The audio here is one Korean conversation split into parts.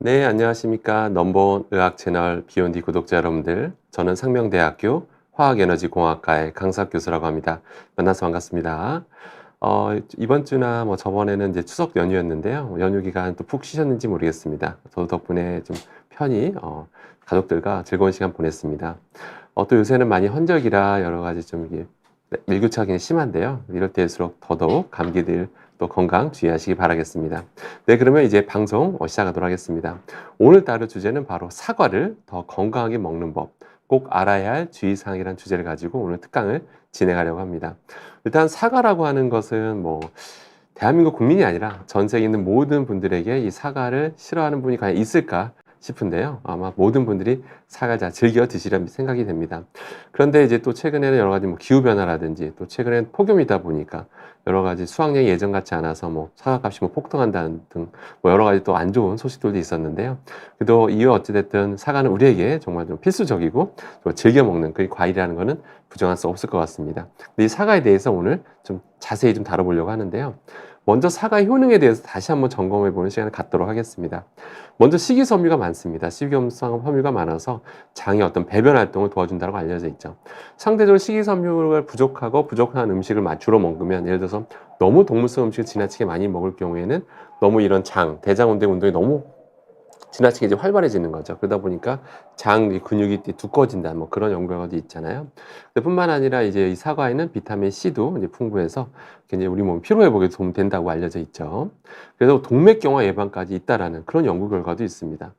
네, 안녕하십니까. 넘버원 의학 채널 비욘디 구독자 여러분들. 저는 상명대학교 화학에너지공학과의 강사 교수라고 합니다. 만나서 반갑습니다. 이번 주나 뭐 저번에는 이제 추석 연휴였는데요. 연휴 기간 또 푹 쉬셨는지 모르겠습니다. 저도 덕분에 좀 편히 가족들과 즐거운 시간 보냈습니다. 또 요새는 많이 헌절기라 여러 가지 좀 이게 일교차가 심한데요. 이럴 때일수록 더더욱 감기들 또 건강 주의하시기 바라겠습니다. 네, 그러면 이제 방송 시작하도록 하겠습니다. 오늘 다룰 주제는 바로 사과를 더 건강하게 먹는 법, 꼭 알아야 할 주의사항이라는 주제를 가지고 오늘 특강을 진행하려고 합니다. 일단 사과라고 하는 것은 뭐 대한민국 국민이 아니라 전 세계에 있는 모든 분들에게 이 사과를 싫어하는 분이 과연 있을까 싶은데요. 아마 모든 분들이 사과를 잘 즐겨 드시려 생각이 됩니다. 그런데 이제 또 최근에는 여러 가지 뭐 기후변화라든지 또 최근엔 폭염이다 보니까 여러 가지 수확량이 예전 같지 않아서 뭐 사과값이 뭐 폭등한다는 등 뭐 여러 가지 또 안 좋은 소식들도 있었는데요. 그래도 이유 어찌됐든 사과는 우리에게 정말 좀 필수적이고 또 즐겨 먹는 그 과일이라는 것은 부정할 수 없을 것 같습니다. 근데 이 사과에 대해서 오늘 좀 자세히 좀 다뤄보려고 하는데요. 먼저 사과의 효능에 대해서 다시 한번 점검해보는 시간을 갖도록 하겠습니다. 먼저 식이섬유가 많습니다. 식이섬유가 많아서 장의 어떤 배변 활동을 도와준다고 알려져 있죠. 상대적으로 식이섬유가 부족한 음식을 주로 먹으면 예를 들어서 너무 동물성 음식을 지나치게 많이 먹을 경우에는 너무 이런 대장 운동이 너무 지나치게 이제 활발해지는 거죠. 그러다 보니까 장 근육이 두꺼워진다, 뭐 그런 연구가 있잖아요. 뿐만 아니라 이제 이 사과에는 비타민 C도 이제 풍부해서 굉장히 우리 몸 피로 회복에 도움 된다고 알려져 있죠. 그래서 동맥경화 예방까지 있다라는 그런 연구 결과도 있습니다.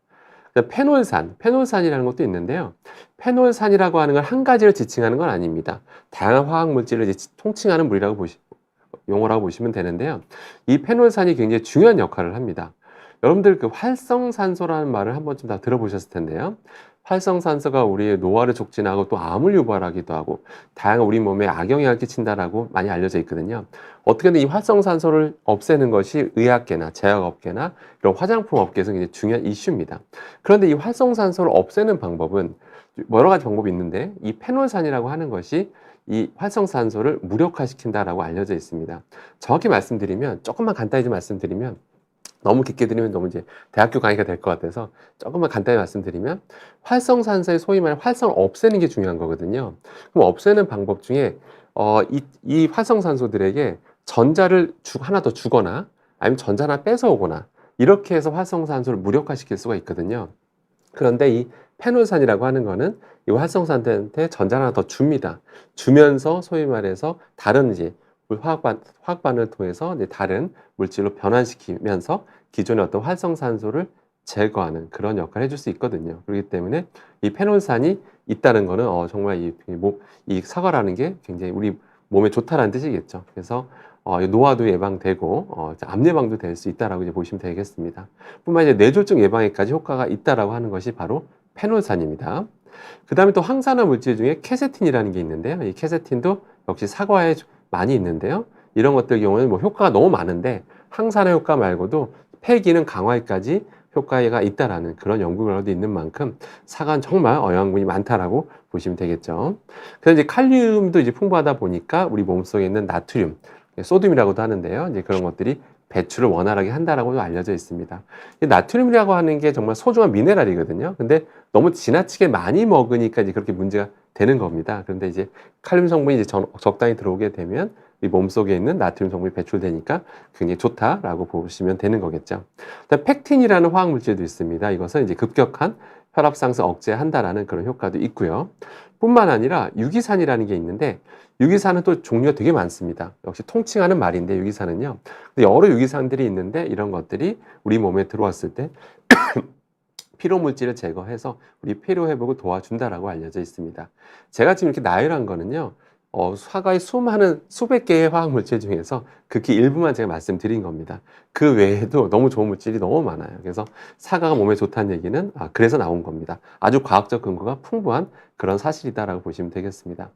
페놀산이라는 것도 있는데요. 페놀산이라고 하는 건 한 가지를 지칭하는 건 아닙니다. 다양한 화학 물질을 이제 통칭하는 용어라고 보시면 되는데요. 이 페놀산이 굉장히 중요한 역할을 합니다. 여러분들 그 활성산소라는 말을 한 번쯤 다 들어보셨을 텐데요. 활성산소가 우리의 노화를 촉진하고 또 암을 유발하기도 하고 다양한 우리 몸에 악영향을 끼친다라고 많이 알려져 있거든요. 어떻게든 이 활성산소를 없애는 것이 의학계나 제약업계나 이런 화장품 업계에서 굉장히 중요한 이슈입니다. 그런데 이 활성산소를 없애는 방법은 여러 가지 방법이 있는데 이 페놀산이라고 하는 것이 이 활성산소를 무력화시킨다라고 알려져 있습니다. 정확히 말씀드리면 조금만 간단히 좀 말씀드리면 너무 깊게 드리면 너무 이제 대학교 강의가 될 것 같아서 조금만 간단히 말씀드리면 활성산소의 소위 말해 활성을 없애는 게 중요한 거거든요. 그럼 없애는 방법 중에 이 활성산소들에게 전자를 하나 더 주거나 아니면 전자 하나 뺏어오거나 이렇게 해서 활성산소를 무력화시킬 수가 있거든요. 그런데 이 페놀산이라고 하는 거는 이 활성산소한테 전자 하나 더 줍니다. 주면서 소위 말해서 다른 이제 화학반을 통해서 이제 다른 물질로 변환시키면서 기존의 어떤 활성산소를 제거하는 그런 역할을 해줄 수 있거든요. 그렇기 때문에 이 페놀산이 있다는 거는 정말 이 사과라는 게 굉장히 우리 몸에 좋다라는 뜻이겠죠. 그래서 노화도 예방되고 암 예방도 될 수 있다라고 이제 보시면 되겠습니다. 뿐만 아니라 뇌졸중 예방에까지 효과가 있다라고 하는 것이 바로 페놀산입니다. 그 다음에 또 항산화 물질 중에 케세틴이라는 게 있는데요. 이 케세틴도 역시 사과에 많이 있는데요. 이런 것들 경우에는 뭐 효과가 너무 많은데 항산화 효과 말고도 폐기능 강화에까지 효과가 있다라는 그런 연구 결과도 있는 만큼 사과는 정말 영양분이 많다라고 보시면 되겠죠. 그래서 이제 칼륨도 이제 풍부하다 보니까 우리 몸속에 있는 나트륨, 소듐이라고도 하는데요. 이제 그런 것들이 배출을 원활하게 한다라고 알려져 있습니다. 이 나트륨이라고 하는 게 정말 소중한 미네랄이거든요. 근데 너무 지나치게 많이 먹으니까 이제 그렇게 문제가 되는 겁니다. 그런데 이제 칼륨 성분이 이제 적당히 들어오게 되면 이 몸속에 있는 나트륨 성분이 배출되니까 굉장히 좋다라고 보시면 되는 거겠죠. 팩틴이라는 화학 물질도 있습니다. 이것은 이제 급격한 혈압 상승 억제한다라는 그런 효과도 있고요. 뿐만 아니라 유기산이라는 게 있는데 유기산은 또 종류가 되게 많습니다. 역시 통칭하는 말인데 유기산은요. 여러 유기산들이 있는데 이런 것들이 우리 몸에 들어왔을 때 피로 물질을 제거해서 우리 피로 회복을 도와준다라고 알려져 있습니다. 제가 지금 이렇게 나열한 거는요. 사과의 수많은 수백 개의 화학 물질 중에서 극히 일부만 제가 말씀드린 겁니다. 그 외에도 너무 좋은 물질이 너무 많아요. 그래서 사과가 몸에 좋다는 얘기는 그래서 나온 겁니다. 아주 과학적 근거가 풍부한 그런 사실이다라고 보시면 되겠습니다.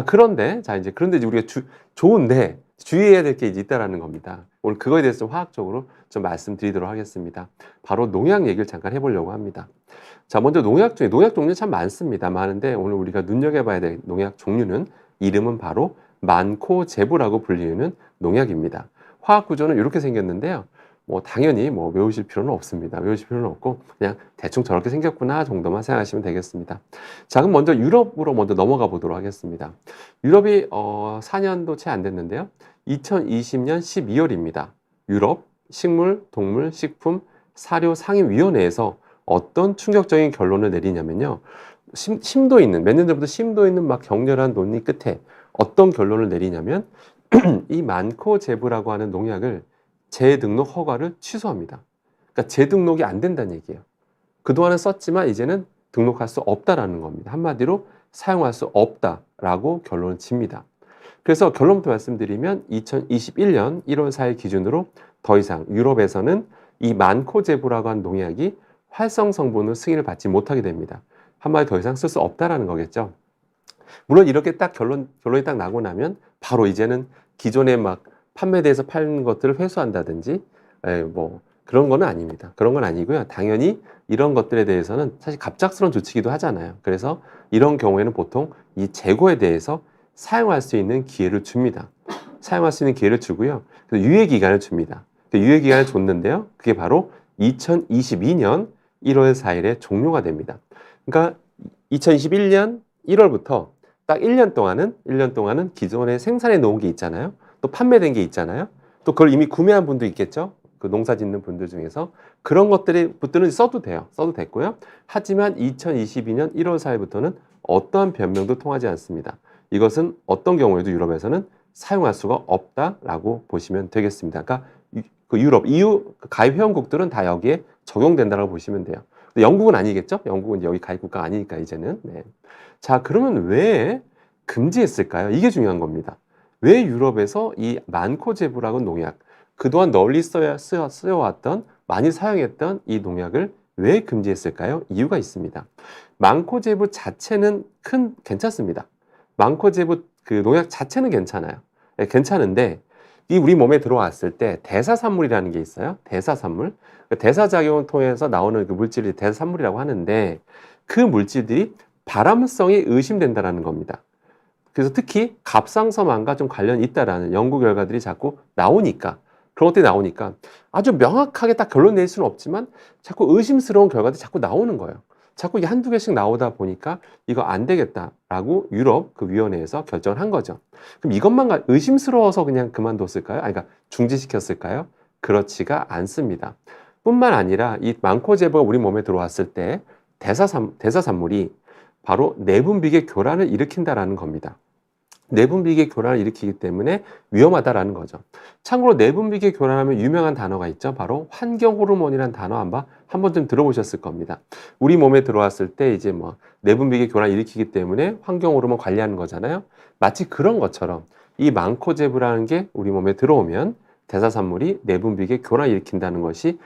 그런데 이제 우리가 좋은데 주의해야 될 게 이제 있다라는 겁니다. 오늘 그거에 대해서 좀 화학적으로 좀 말씀드리도록 하겠습니다. 바로 농약 얘기를 잠깐 해보려고 합니다. 먼저 농약 종류 참 많습니다. 많은데 오늘 우리가 눈여겨봐야 될 농약 종류는 이름은 바로 만코제부라고 불리는 농약입니다. 화학 구조는 이렇게 생겼는데요. 뭐 당연히 뭐 외우실 필요는 없습니다. 외우실 필요는 없고 그냥 대충 저렇게 생겼구나 정도만 생각하시면 되겠습니다. 자, 그럼 먼저 유럽으로 먼저 넘어가 보도록 하겠습니다. 유럽이 4년도 채 안 됐는데요. 2020년 12월입니다. 유럽 식물, 동물, 식품, 사료 상임위원회에서 어떤 충격적인 결론을 내리냐면요. 심도 있는, 몇 년 전부터 심도 있는 막 격렬한 논의 끝에 어떤 결론을 내리냐면 이 만코제브라고 하는 농약을 재등록 허가를 취소합니다. 그러니까 재등록이 안 된다는 얘기예요. 그동안은 썼지만 이제는 등록할 수 없다라는 겁니다. 한마디로 사용할 수 없다라고 결론을 집니다. 그래서 결론부터 말씀드리면 2021년 1월 4일 기준으로 더 이상 유럽에서는 이 만코제브라고 하는 농약이 활성 성분으로 승인을 받지 못하게 됩니다. 한마디 더 이상 쓸 수 없다라는 거겠죠. 물론 이렇게 딱 결론이 딱 나고 나면 바로 이제는 기존에 막 판매대에서 파는 것들을 회수한다든지 뭐 그런 거는 아닙니다. 그런 건 아니고요. 당연히 이런 것들에 대해서는 사실 갑작스러운 조치기도 하잖아요. 그래서 이런 경우에는 보통 이 재고에 대해서 사용할 수 있는 기회를 줍니다. 사용할 수 있는 기회를 주고요. 그래서 유예 기간을 줍니다. 유예 기간을 줬는데요. 그게 바로 2022년 1월 4일에 종료가 됩니다. 그러니까 2021년 1월부터 딱 1년 동안은 기존에 생산해 놓은 게 있잖아요. 또 판매된 게 있잖아요. 또 그걸 이미 구매한 분도 있겠죠. 그 농사 짓는 분들 중에서 그런 것들은 써도 돼요. 써도 됐고요. 하지만 2022년 1월 4일부터는 어떠한 변명도 통하지 않습니다. 이것은 어떤 경우에도 유럽에서는 사용할 수가 없다라고 보시면 되겠습니다. 그러니까 그 유럽, EU 가입 회원국들은 다 여기에 적용된다고 보시면 돼요. 근데 영국은 아니겠죠? 영국은 여기 가입 국가 아니니까 이제는. 네. 자, 그러면 왜 금지했을까요? 이게 중요한 겁니다. 왜 유럽에서 이 만코제브라고 농약, 그동안 널리 쓰여왔던, 많이 사용했던 이 농약을 왜 금지했을까요? 이유가 있습니다. 만코제브 자체는 괜찮습니다. 만코제브 그 농약 자체는 괜찮아요. 네, 괜찮은데 이 우리 몸에 들어왔을 때 대사산물이라는 게 있어요. 대사산물. 그 대사작용을 통해서 나오는 그 물질이 대사산물이라고 하는데 그 물질들이 발암성이 의심된다라는 겁니다. 그래서 특히 갑상선암과 좀 관련이 있다라는 연구 결과들이 자꾸 나오니까 그런 것들이 나오니까 아주 명확하게 딱 결론 낼 수는 없지만 자꾸 의심스러운 결과들이 자꾸 나오는 거예요. 자꾸 이게 한두 개씩 나오다 보니까 이거 안 되겠다라고 유럽 그 위원회에서 결정을 한 거죠. 그럼 이것만 의심스러워서 그냥 그만뒀을까요? 아니, 그러니까 중지시켰을까요? 그렇지가 않습니다. 뿐만 아니라 이 만코제브가 우리 몸에 들어왔을 때 대사산물이 바로 내분비계 교란을 일으킨다라는 겁니다. 내분비계 교란을 일으키기 때문에 위험하다라는 거죠. 참고로 내분비계 교란하면 유명한 단어가 있죠. 바로 환경호르몬이라는 단어 한 번쯤 들어보셨을 겁니다. 우리 몸에 들어왔을 때 이제 뭐 내분비계 교란을 일으키기 때문에 환경호르몬 관리하는 거잖아요. 마치 그런 것처럼 이 만코제브라는 게 우리 몸에 들어오면 대사산물이 내분비계 교란을 일으킨다는 것이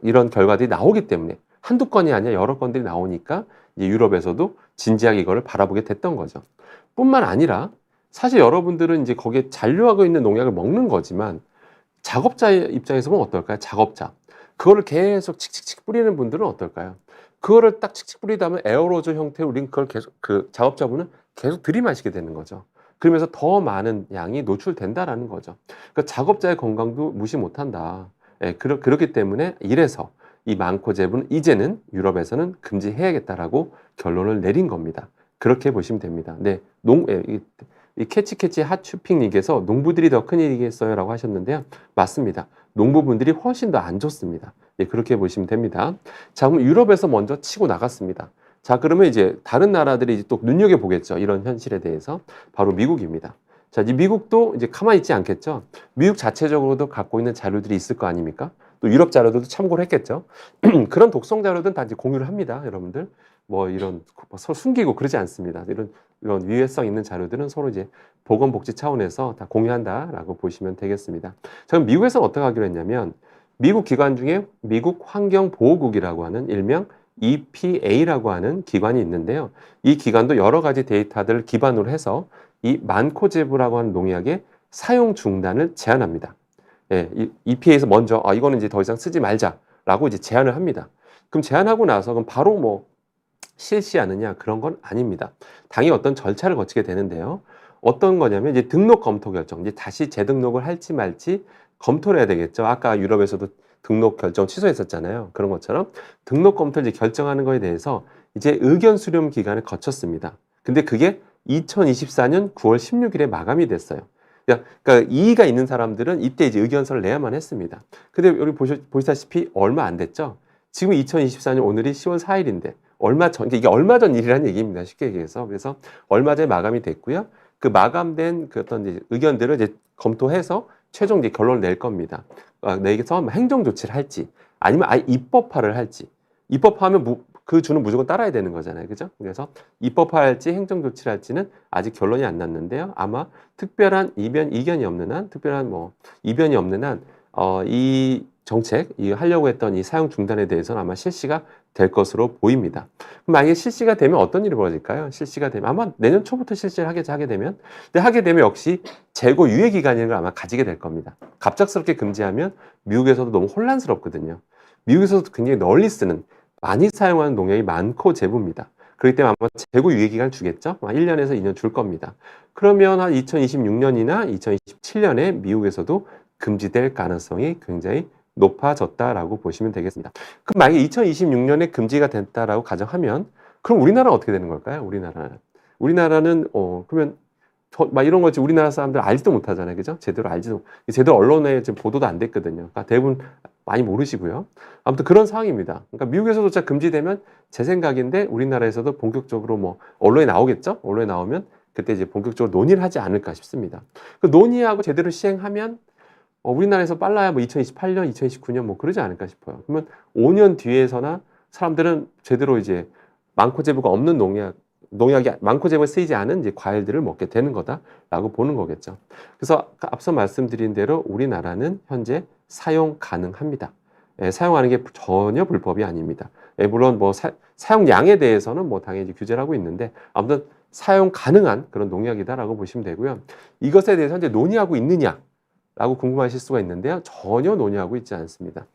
이런 결과들이 나오기 때문에 한두 건이 아니라 여러 건들이 나오니까 이제 유럽에서도 진지하게 이거를 바라보게 됐던 거죠. 뿐만 아니라 사실 여러분들은 이제 거기에 잔류하고 있는 농약을 먹는 거지만 작업자의 입장에서 보면 어떨까요? 작업자. 그거를 계속 칙칙칙 뿌리는 분들은 어떨까요? 그거를 딱 칙칙 뿌리다 보면 에어로졸 형태로 우린 그걸 계속 그 작업자분은 계속 들이마시게 되는 거죠. 그러면서 더 많은 양이 노출된다라는 거죠. 그러니까 작업자의 건강도 무시 못한다. 예, 그렇기 때문에 이래서 이 만코제브는 이제는 유럽에서는 금지해야겠다라고 결론을 내린 겁니다. 그렇게 보시면 됩니다. 네, 이 캐치 핫슈핑님께서 농부들이 더 큰일이겠어요 라고 하셨는데요. 맞습니다. 농부분들이 훨씬 더 안 좋습니다. 예, 그렇게 보시면 됩니다. 자, 그럼 유럽에서 먼저 치고 나갔습니다. 자, 그러면 이제 다른 나라들이 이제 또 눈여겨보겠죠. 이런 현실에 대해서. 바로 미국입니다. 자, 이 미국도 이제 가만히 있지 않겠죠. 미국 자체적으로도 갖고 있는 자료들이 있을 거 아닙니까? 또 유럽 자료들도 참고를 했겠죠. 그런 독성 자료들은 다 이제 공유를 합니다. 여러분들. 뭐 이런 서로 숨기고 그러지 않습니다. 이런 위해성 있는 자료들은 서로 이제 보건복지 차원에서 다 공유한다라고 보시면 되겠습니다. 저는 미국에서는 어떻게 하기로 했냐면 미국 기관 중에 미국 환경보호국이라고 하는 일명 EPA라고 하는 기관이 있는데요. 이 기관도 여러 가지 데이터들을 기반으로 해서 이 만코제브라고 하는 농약의 사용 중단을 제안합니다. 예, EPA에서 먼저 이거는 이제 더 이상 쓰지 말자라고 이제 제안을 합니다. 그럼 제안하고 나서 그럼 바로 뭐 실시하느냐 그런 건 아닙니다. 당연히 어떤 절차를 거치게 되는데요. 어떤 거냐면 이제 등록 검토 결정, 이제 다시 재등록을 할지 말지 검토를 해야 되겠죠. 아까 유럽에서도 등록 결정 취소했었잖아요. 그런 것처럼 등록 검토를 이제 결정하는 거에 대해서 이제 의견 수렴 기간을 거쳤습니다. 근데 그게 2024년 9월 16일에 마감이 됐어요. 그러니까 이의가 있는 사람들은 이때 이제 의견서를 내야만 했습니다. 근데 여기 보시다시피 얼마 안 됐죠? 지금 2024년 오늘이 10월 4일인데 얼마 전, 이게 얼마 전 일이라는 얘기입니다. 쉽게 얘기해서. 그래서 얼마 전에 마감이 됐고요. 그 마감된 그 어떤 이제 의견들을 이제 검토해서 최종 이제 결론을 낼 겁니다. 내게서 행정 조치를 할지 아니면 아예 입법화를 할지. 입법화하면 그 주는 무조건 따라야 되는 거잖아요. 그죠? 그래서 입법화할지 행정 조치를 할지는 아직 결론이 안 났는데요. 아마 특별한 이견이 없는 한, 특별한 이변이 없는 한, 이 정책, 이 하려고 했던 이 사용 중단에 대해서는 아마 실시가 될 것으로 보입니다. 그럼 만약에 실시가 되면 어떤 일이 벌어질까요? 실시가 되면 아마 내년 초부터 실시를 하게 되면, 근데 하게 되면 역시 재고 유예 기간이라는 걸 아마 가지게 될 겁니다. 갑작스럽게 금지하면 미국에서도 너무 혼란스럽거든요. 미국에서도 굉장히 널리 쓰는, 많이 사용하는 농약이 많고 제부입니다. 그렇기 때문에 아마 재고 유예 기간을 주겠죠? 1년에서 2년 줄 겁니다. 그러면 한 2026년이나 2027년에 미국에서도 금지될 가능성이 굉장히 높아졌다라고 보시면 되겠습니다. 그럼 만약에 2026년에 금지가 됐다라고 가정하면 그럼 우리나라는 어떻게 되는 걸까요? 우리나라는 그러면 막 이런 거지 우리나라 사람들 알지도 못하잖아요. 그죠? 제대로 언론에 지금 보도도 안 됐거든요. 그러니까 대부분 많이 모르시고요. 아무튼 그런 상황입니다. 그러니까 미국에서도 자 금지되면 제 생각인데 우리나라에서도 본격적으로 언론에 나오겠죠? 언론에 나오면 그때 이제 본격적으로 논의를 하지 않을까 싶습니다. 그 논의하고 제대로 시행하면 우리나라에서 빨라야 2028년, 2029년 그러지 않을까 싶어요. 그러면 5년 뒤에서나 사람들은 제대로 이제 많고 재부가 없는 농약이 많고 재부가 쓰이지 않은 이제 과일들을 먹게 되는 거다라고 보는 거겠죠. 그래서 앞서 말씀드린 대로 우리나라는 현재 사용 가능합니다. 사용하는 게 전혀 불법이 아닙니다. 물론 사용량에 대해서는 당연히 규제를 하고 있는데 아무튼 사용 가능한 그런 농약이다라고 보시면 되고요. 이것에 대해서 현재 논의하고 있느냐? 라고 궁금하실 수가 있는데요. 전혀 논의하고 있지 않습니다.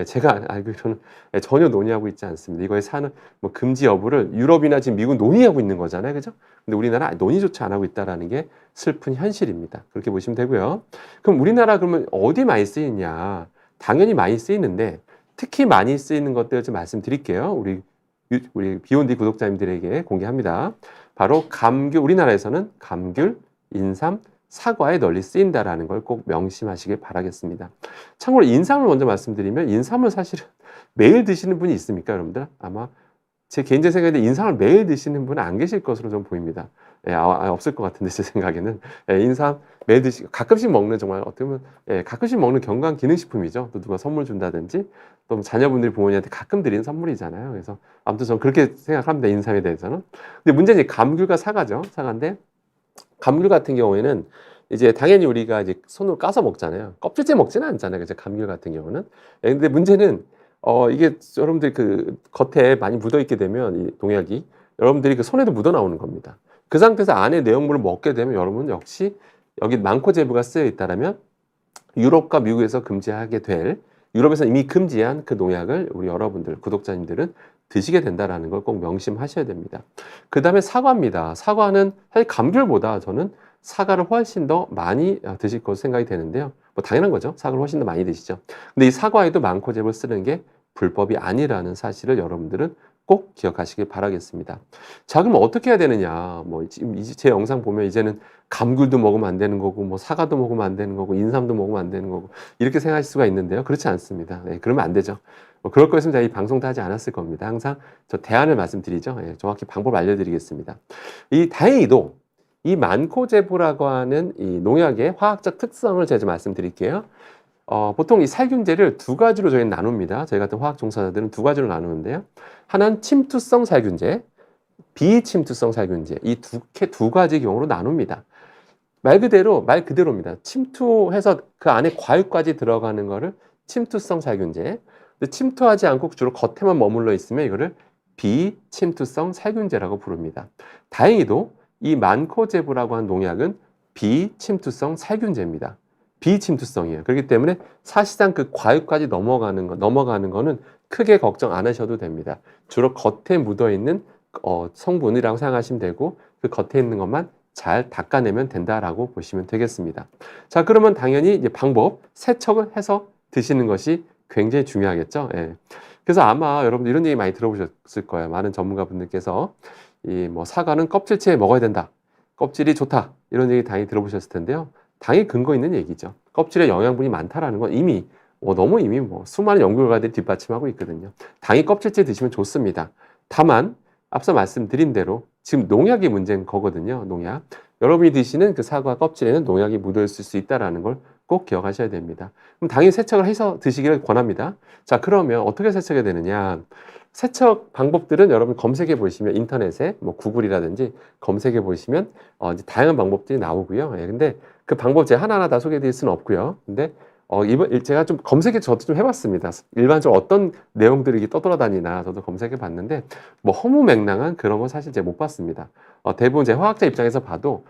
제가 알기로는 전혀 논의하고 있지 않습니다. 이거에 사는 금지 여부를 유럽이나 지금 미국은 논의하고 있는 거잖아요. 그죠? 근데 우리나라 논의조차 안 하고 있다라는 게 슬픈 현실입니다. 그렇게 보시면 되고요. 그럼 우리나라 그러면 어디 많이 쓰이냐? 당연히 많이 쓰이는데 특히 많이 쓰이는 것들 좀 말씀드릴게요. 우리 비욘디 구독자님들에게 공개합니다. 바로 우리나라에서는 감귤, 인삼, 사과에 널리 쓰인다라는 걸 꼭 명심하시길 바라겠습니다. 참고로 인삼을 먼저 말씀드리면 인삼을 사실은 매일 드시는 분이 있습니까, 여러분들? 아마 제 개인적인 생각인데 인삼을 매일 드시는 분은 안 계실 것으로 좀 보입니다. 없을 것 같은데 제 생각에는 인삼 매일 가끔씩 먹는 정말 어떻게 보면 가끔씩 먹는 건강 기능식품이죠. 또 누가 선물 준다든지 또 자녀분들이 부모님한테 가끔 드리는 선물이잖아요. 그래서 아무튼 저는 그렇게 생각합니다. 인삼에 대해서는. 근데 문제는 감귤과 사과죠. 사과인데 감귤 같은 경우에는 이제 당연히 우리가 이제 손으로 까서 먹잖아요. 껍질째 먹지는 않잖아요. 그죠? 감귤 같은 경우는. 근데 문제는 이게 여러분들 그 겉에 많이 묻어 있게 되면 이 농약이 여러분들이 그 손에도 묻어 나오는 겁니다. 그 상태에서 안에 내용물을 먹게 되면 여러분 역시 여기 많고 재부가 쓰여 있다라면 유럽과 미국에서 금지하게 될 유럽에서 이미 금지한 그 농약을 우리 여러분들 구독자님들은 드시게 된다라는 걸 꼭 명심하셔야 됩니다. 그 다음에 사과입니다. 사과는 사실 감귤보다 저는 사과를 훨씬 더 많이 드실 것으로 생각이 되는데요. 당연한 거죠. 사과를 훨씬 더 많이 드시죠. 근데 이 사과에도 많고 재부를 쓰는 게 불법이 아니라는 사실을 여러분들은 꼭 기억하시길 바라겠습니다. 자, 그럼 어떻게 해야 되느냐? 지금 제 영상 보면 이제는 감귤도 먹으면 안 되는 거고, 사과도 먹으면 안 되는 거고, 인삼도 먹으면 안 되는 거고, 이렇게 생각하실 수가 있는데요. 그렇지 않습니다. 그러면 안 되죠. 그럴 거였으면 제가 이 방송도 하지 않았을 겁니다. 항상 저 대안을 말씀드리죠. 정확히 방법을 알려드리겠습니다. 다행히도 이 만코제보라고 하는 이 농약의 화학적 특성을 제가 좀 말씀드릴게요. 보통 이 살균제를 두 가지로 저희는 나눕니다. 저희 같은 화학 종사자들은 두 가지로 나누는데요. 하나는 침투성 살균제, 비침투성 살균제, 이 두 가지 경우로 나눕니다. 말 그대로입니다. 침투해서 그 안에 과육까지 들어가는 거를 침투성 살균제. 근데 침투하지 않고 주로 겉에만 머물러 있으면 이거를 비침투성 살균제라고 부릅니다. 다행히도 이 만코제부라고 하는 농약은 비침투성 살균제입니다. 비침투성이에요. 그렇기 때문에 사실상 그 과육까지 넘어가는 거는 크게 걱정 안 하셔도 됩니다. 주로 겉에 묻어 있는 성분이라고 생각하시면 되고 그 겉에 있는 것만 잘 닦아내면 된다라고 보시면 되겠습니다. 자, 그러면 당연히 이제 방법 세척을 해서 드시는 것이 굉장히 중요하겠죠. 예. 그래서 아마 여러분들 이런 얘기 많이 들어보셨을 거예요. 많은 전문가분들께서 이 뭐 사과는 껍질째 먹어야 된다. 껍질이 좋다. 이런 얘기 당연히 들어보셨을 텐데요. 당연히 근거 있는 얘기죠. 껍질에 영양분이 많다라는 건 이미 너무 이미 수많은 연구 결과들이 뒷받침하고 있거든요. 당연히 껍질째 드시면 좋습니다. 다만 앞서 말씀드린 대로 지금 농약이 문제인 거거든요. 농약. 여러분이 드시는 그 사과 껍질에는 농약이 묻어 있을 수 있다는 걸 꼭 기억하셔야 됩니다. 그럼 당연히 세척을 해서 드시기를 권합니다. 자, 그러면 어떻게 세척해야 되느냐? 세척 방법들은 여러분 검색해 보시면 인터넷에 뭐 구글이라든지 검색해 보시면 이제 다양한 방법들이 나오고요. 예, 근데 그 방법 제가 하나하나 다 소개해 드릴 수는 없고요. 근데 이번 제가 좀 검색해 저도 좀 해봤습니다. 일반적으로 어떤 내용들이 이렇게 떠돌아다니나 저도 검색해 봤는데 뭐 허무맹랑한 그런 건 사실 제가 못 봤습니다. 대부분 제 화학자 입장에서 봐도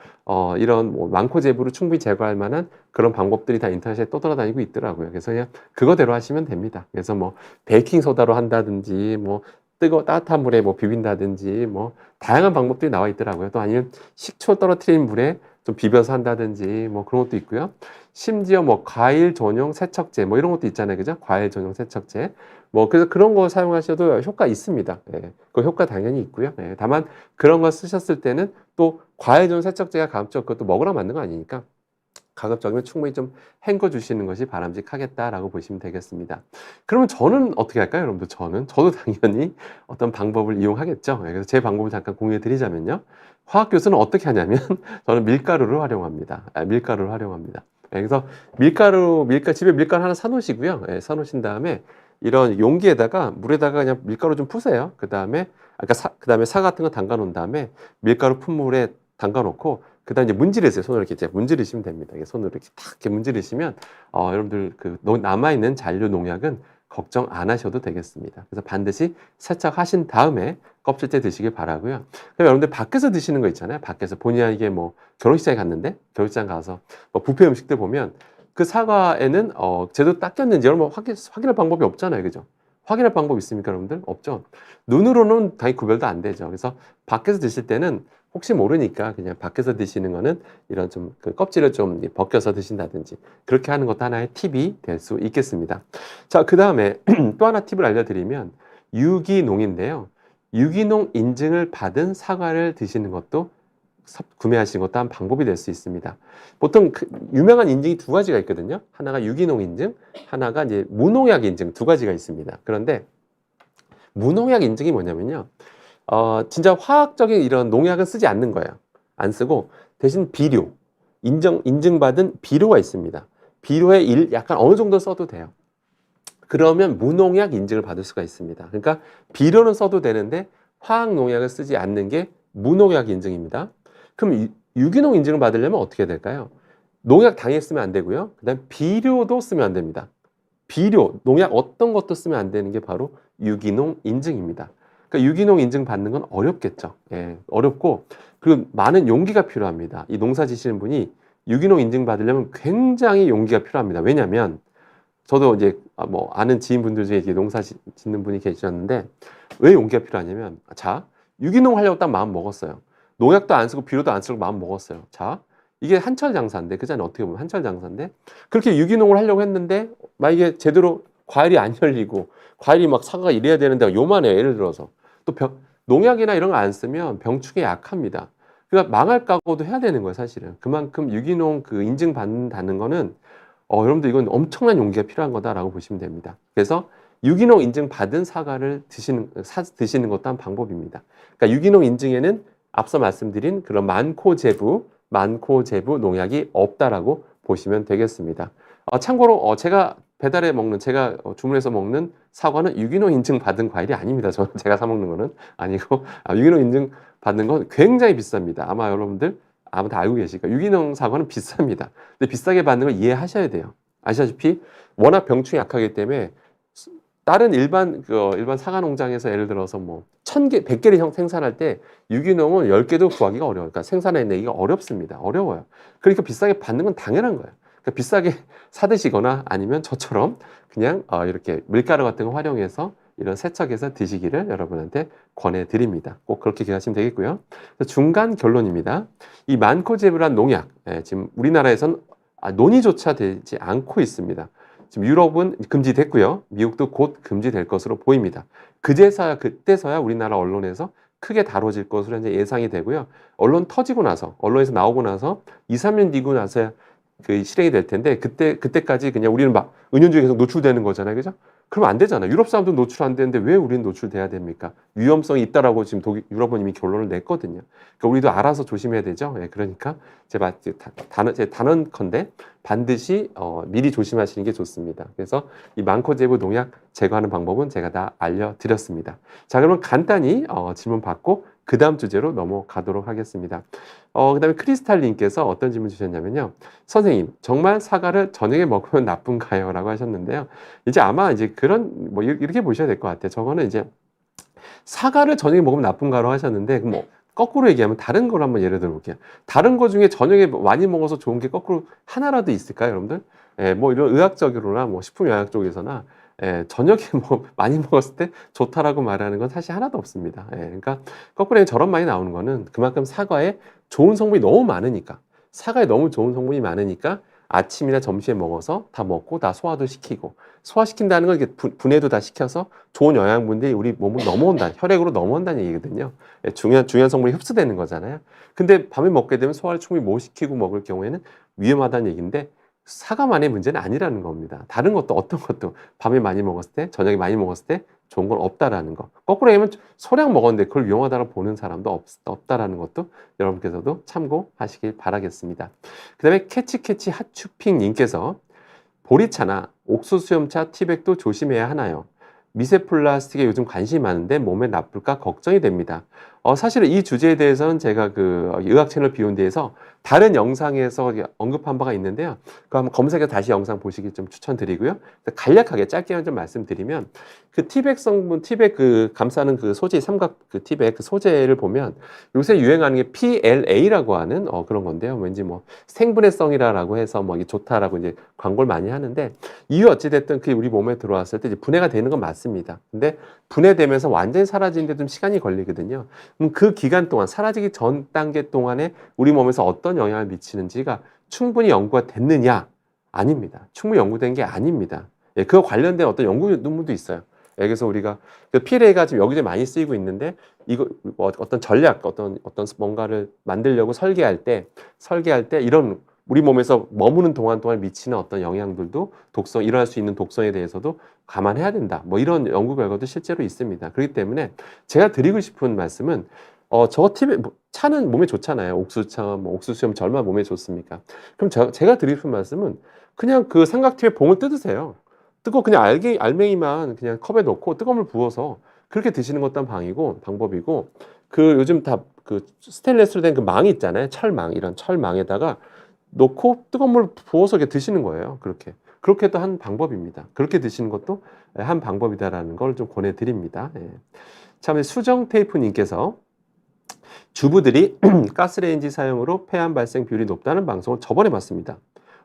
이런 뭐 많고 제부를 충분히 제거할 만한 그런 방법들이 다 인터넷에 떠돌아다니고 있더라고요. 그래서 그냥 그거대로 하시면 됩니다. 그래서 뭐 베이킹 소다로 한다든지 뭐 따뜻한 물에 뭐 비빈다든지 뭐 다양한 방법들이 나와 있더라고요. 또 아니면 식초 떨어뜨린 물에 좀 비벼서 한다든지 뭐 그런 것도 있고요. 심지어 뭐 과일 전용 세척제 뭐 이런 것도 있잖아요. 그죠? 과일 전용 세척제. 뭐 그래서 그런 거 사용하셔도 효과 있습니다. 예. 그 효과 당연히 있고요. 예. 다만 그런 거 쓰셨을 때는 또 과일 전용 세척제가 가급적 그것도 먹으러 만든 거 아니니까 가급적이면 충분히 좀 헹궈 주시는 것이 바람직하겠다라고 보시면 되겠습니다. 그러면 저는 어떻게 할까요, 여러분들? 저도 당연히 어떤 방법을 이용하겠죠. 예, 그래서 제 방법을 잠깐 공유해 드리자면요. 화학 교수는 어떻게 하냐면 저는 밀가루를 활용합니다. 밀가루를 활용합니다. 예, 그래서 집에 밀가루 하나 사놓으시고요. 예, 사놓으신 다음에 이런 용기에다가 물에다가 그냥 밀가루 좀 푸세요. 그다음에 사 같은 거 담가 놓은 다음에 밀가루 푼 물에 담가 놓고 그다음 이제 문지르세요. 손으로 이렇게 문지르시면 됩니다. 손으로 이렇게 탁 이렇게 문지르시면 여러분들 그 남아 있는 잔류 농약은 걱정 안 하셔도 되겠습니다. 그래서 반드시 세척하신 다음에 껍질째 드시길 바라고요. 그럼 여러분들 밖에서 드시는 거 있잖아요. 밖에서 본의아니게 뭐 결혼식장에 갔는데 결혼식장 가서 뭐 뷔페 음식들 보면 그 사과에는 제대로 닦였는지 여러분 확인할 방법이 없잖아요. 그죠? 확인할 방법 있습니까, 여러분들? 없죠. 눈으로는 당연히 구별도 안 되죠. 그래서 밖에서 드실 때는 혹시 모르니까 그냥 밖에서 드시는 거는 이런 좀 그 껍질을 좀 벗겨서 드신다든지 그렇게 하는 것도 하나의 팁이 될 수 있겠습니다. 자, 그 다음에 또 하나 팁을 알려드리면 유기농인데요. 유기농 인증을 받은 사과를 드시는 것도 구매하시는 것도 한 방법이 될 수 있습니다. 보통 유명한 인증이 두 가지가 있거든요. 하나가 유기농 인증, 하나가 이제 무농약 인증 두 가지가 있습니다. 그런데 무농약 인증이 뭐냐면요. 진짜 화학적인 이런 농약은 쓰지 않는 거예요. 안 쓰고 대신 비료, 인증받은 비료가 있습니다. 비료에 약간 어느 정도 써도 돼요. 그러면 무농약 인증을 받을 수가 있습니다. 그러니까 비료는 써도 되는데 화학 농약을 쓰지 않는 게 무농약 인증입니다. 그럼 유기농 인증을 받으려면 어떻게 해야 될까요? 농약 당연히 쓰면 안 되고요. 그다음 비료도 쓰면 안 됩니다. 비료, 농약 어떤 것도 쓰면 안 되는 게 바로 유기농 인증입니다. 그러니까 유기농 인증 받는 건 어렵겠죠. 예, 어렵고 그리고 많은 용기가 필요합니다. 이 농사 지시는 분이 유기농 인증 받으려면 굉장히 용기가 필요합니다. 왜냐하면 저도 이제 뭐 아는 지인분들 중에 이제 농사 짓는 분이 계셨는데 왜 용기가 필요하냐면 자, 유기농 하려고 딱 마음 먹었어요. 농약도 안 쓰고 비료도 안 쓰고 마음 먹었어요. 자, 이게 한철 장사인데 그잖아요. 어떻게 보면 한철 장사인데 그렇게 유기농을 하려고 했는데 만약에 제대로 과일이 안 열리고 과일이 막 사과가 이래야 되는데 요만해요. 예를 들어서 또 농약이나 이런 거 안 쓰면 병충해 약합니다. 그러니까 망할 각오도 해야 되는 거예요. 사실은 그만큼 유기농 그 인증 받는다는 거는 여러분들 이건 엄청난 용기가 필요한 거다라고 보시면 됩니다. 그래서 유기농 인증 받은 사과를 드시는 것도 한 방법입니다. 그러니까 유기농 인증에는 앞서 말씀드린 그런 많고 제부 농약이 없다라고 보시면 되겠습니다. 참고로 제가 주문해서 먹는 사과는 유기농 인증 받은 과일이 아닙니다. 제가 사 먹는 거는 아니고 유기농 인증 받는 건 굉장히 비쌉니다. 아마 여러분들 아마 다 알고 계실 거예요. 유기농 사과는 비쌉니다. 근데 비싸게 받는 걸 이해하셔야 돼요. 아시다시피 워낙 병충해 약하기 때문에 다른 일반 사과 농장에서 예를 들어서 뭐 1000개, 100개를 생산할 때 유기농은 10개도 구하기가 어려워요. 그러니까 생산해내기가 어렵습니다. 어려워요. 그러니까 비싸게 받는 건 당연한 거예요. 그러니까 비싸게 사드시거나 아니면 저처럼 그냥 이렇게 밀가루 같은 거 활용해서 이런 세척해서 드시기를 여러분한테 권해드립니다. 꼭 그렇게 기억하시면 되겠고요. 중간 결론입니다. 이 많고 제부란 농약, 지금 우리나라에선 논의조차 되지 않고 있습니다. 지금 유럽은 금지됐고요. 미국도 곧 금지될 것으로 보입니다. 그때서야 우리나라 언론에서 크게 다뤄질 것으로 현재 예상이 되고요. 언론 터지고 나서, 언론에서 나오고 나서 2, 3년 뒤고 나서야 그 실행이 될 텐데, 그때까지 그냥 우리는 막 은연중에 계속 노출되는 거잖아요. 그죠? 그러면 안 되잖아요. 유럽 사람도 노출 안 되는데 왜 우리는 노출돼야 됩니까? 위험성이 있다라고 지금 유럽은 이미 결론을 냈거든요. 그러니까 우리도 알아서 조심해야 되죠. 예, 그러니까 제 단언컨대 반드시 미리 조심하시는 게 좋습니다. 그래서 이 망코제브 농약 제거하는 방법은 제가 다 알려드렸습니다. 자, 그러면 간단히 질문 받고 그 다음 주제로 넘어가도록 하겠습니다. 그 다음에 크리스탈님께서 어떤 질문 주셨냐면요. 선생님, 정말 사과를 저녁에 먹으면 나쁜가요? 라고 하셨는데요. 이제 아마 이제 그런, 뭐, 이렇게 보셔야 될 것 같아요. 저거는 이제 사과를 저녁에 먹으면 나쁜가로 하셨는데, 뭐, 거꾸로 얘기하면 다른 걸 한번 예를 들어 볼게요. 다른 거 중에 저녁에 많이 먹어서 좋은 게 거꾸로 하나라도 있을까요, 여러분들? 예, 뭐 이런 의학적으로나 뭐 식품영양 쪽에서나 예, 저녁에 뭐 많이 먹었을 때 좋다라고 말하는 건 사실 하나도 없습니다. 예, 그러니까 거꾸로 저런 말이 나오는 거는 그만큼 사과에 좋은 성분이 너무 많으니까, 사과에 너무 좋은 성분이 많으니까 아침이나 점심에 먹어서 다 먹고 다 소화도 시키고, 소화시킨다는 건 이게 분해도 다 시켜서 좋은 영양분들이 우리 몸으로 넘어온다, 혈액으로 넘어온다는 얘기거든요. 예, 중요한 성분이 흡수되는 거잖아요. 근데 밤에 먹게 되면 소화를 충분히 못 시키고 먹을 경우에는 위험하다는 얘기인데, 사과만의 문제는 아니라는 겁니다. 다른 것도 어떤 것도 밤에 많이 먹었을 때, 저녁에 많이 먹었을 때 좋은 건 없다라는 거. 거꾸로 얘기하면 소량 먹었는데 그걸 위험하다고 보는 사람도 없다라는 것도 여러분께서도 참고하시길 바라겠습니다. 그 다음에 캐치 핫추핑님께서 보리차나 옥수수염차, 티백도 조심해야 하나요? 미세 플라스틱에 요즘 관심이 많은데 몸에 나쁠까 걱정이 됩니다. 사실은 이 주제에 대해서는 제가 그 의학 채널 비욘드에서 다른 영상에서 언급한 바가 있는데요. 그거 한번 검색해서 다시 영상 보시기 좀 추천드리고요. 간략하게 짧게만 좀 말씀드리면 그 티백 성분, 티백 그 감싸는 그 소재, 삼각 그 티백 그 소재를 보면 요새 유행하는 게 PLA라고 하는 그런 건데요. 왠지 뭐 생분해성이라고 해서 뭐 이게 좋다라고 이제 광고를 많이 하는데, 이유 어찌됐든 그게 우리 몸에 들어왔을 때 이제 분해가 되는 건 맞습니다. 근데 분해되면서 완전히 사라지는데 좀 시간이 걸리거든요. 그럼 그 기간 동안, 사라지기 전 단계 동안에 우리 몸에서 어떤 영향을 미치는지가 충분히 연구가 됐느냐? 아닙니다. 충분히 연구된 게 아닙니다. 예, 그거 관련된 어떤 연구 논문도 있어요. 예, 그래서 우리가 그 PLA가 지금 여기저기 많이 쓰이고 있는데, 이거 어떤 전략, 어떤 뭔가를 만들려고 설계할 때 이런 우리 몸에서 머무는 동안 미치는 어떤 영향들도 일어날 수 있는 독성에 대해서도 감안해야 된다. 뭐 이런 연구 결과도 실제로 있습니다. 그렇기 때문에 제가 드리고 싶은 말씀은 차는 몸에 좋잖아요. 옥수차, 뭐 옥수수염 얼마나 몸에 좋습니까? 그럼 제가 드리고 싶은 말씀은 그냥 그 삼각티에 봉을 뜯으세요. 뜯고 그냥 알맹이만 그냥 컵에 넣고 뜨거운 물 부어서 그렇게 드시는 것도 방법이고, 그 요즘 다 그 스테인레스로 된 그 망이 있잖아요. 이런 철망에다가 넣고 뜨거운 물 부어서 이렇게 드시는 거예요. 그렇게도 한 방법입니다. 그렇게 드시는 것도 한 방법이다라는 걸 좀 권해드립니다. 예. 참, 수정 테이프님께서 주부들이 가스레인지 사용으로 폐암 발생 비율이 높다는 방송을 저번에 봤습니다.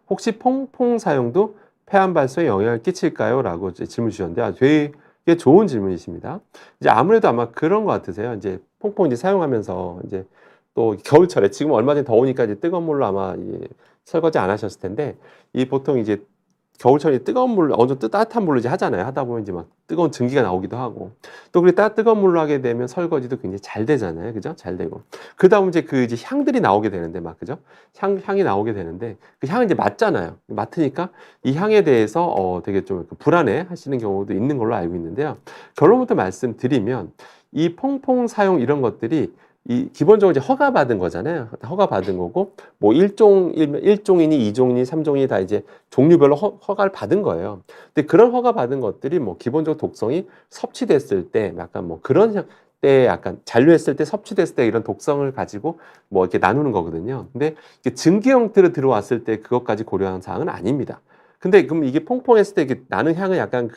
혹시 퐁퐁 사용도 폐암 발생에 영향을 끼칠까요? 라고 질문 주셨는데, 되게 좋은 질문이십니다. 이제 아무래도 아마 그런 것 같으세요. 이제 퐁퐁 이제 사용하면서 이제 또 겨울철에, 지금 얼마 전에 더우니까 이제 뜨거운 물로 아마 설거지 안 하셨을 텐데, 이 보통 이제 겨울철에 뜨거운 물로, 어느 정도 따뜻한 물로 이제 하잖아요. 하다 보면 이제 막 뜨거운 증기가 나오기도 하고, 또 뜨거운 물로 하게 되면 설거지도 굉장히 잘 되잖아요. 그죠? 잘 되고. 그 다음 이제 이제 향들이 나오게 되는데, 그죠? 향이 나오게 되는데, 그 향을 이제 맡잖아요. 맡으니까 이 향에 대해서 되게 좀 불안해 하시는 경우도 있는 걸로 알고 있는데요. 결론부터 말씀드리면, 이 퐁퐁 사용 이런 것들이 기본적으로 이제 허가받은 거잖아요. 허가받은 거고, 뭐 일종이니 2종이니 3종이니 다 이제 종류별로 허가를 받은 거예요. 근데 그런 허가받은 것들이 뭐 기본적으로 독성이 섭취됐을 때 약간 뭐 그런 때 약간 잔류했을 때 섭취됐을 때 이런 독성을 가지고 뭐 이렇게 나누는 거거든요. 근데 증기 형태로 들어왔을 때 그것까지 고려한 사항은 아닙니다. 근데 그럼 이게 퐁퐁했을 때 나는 향은 약간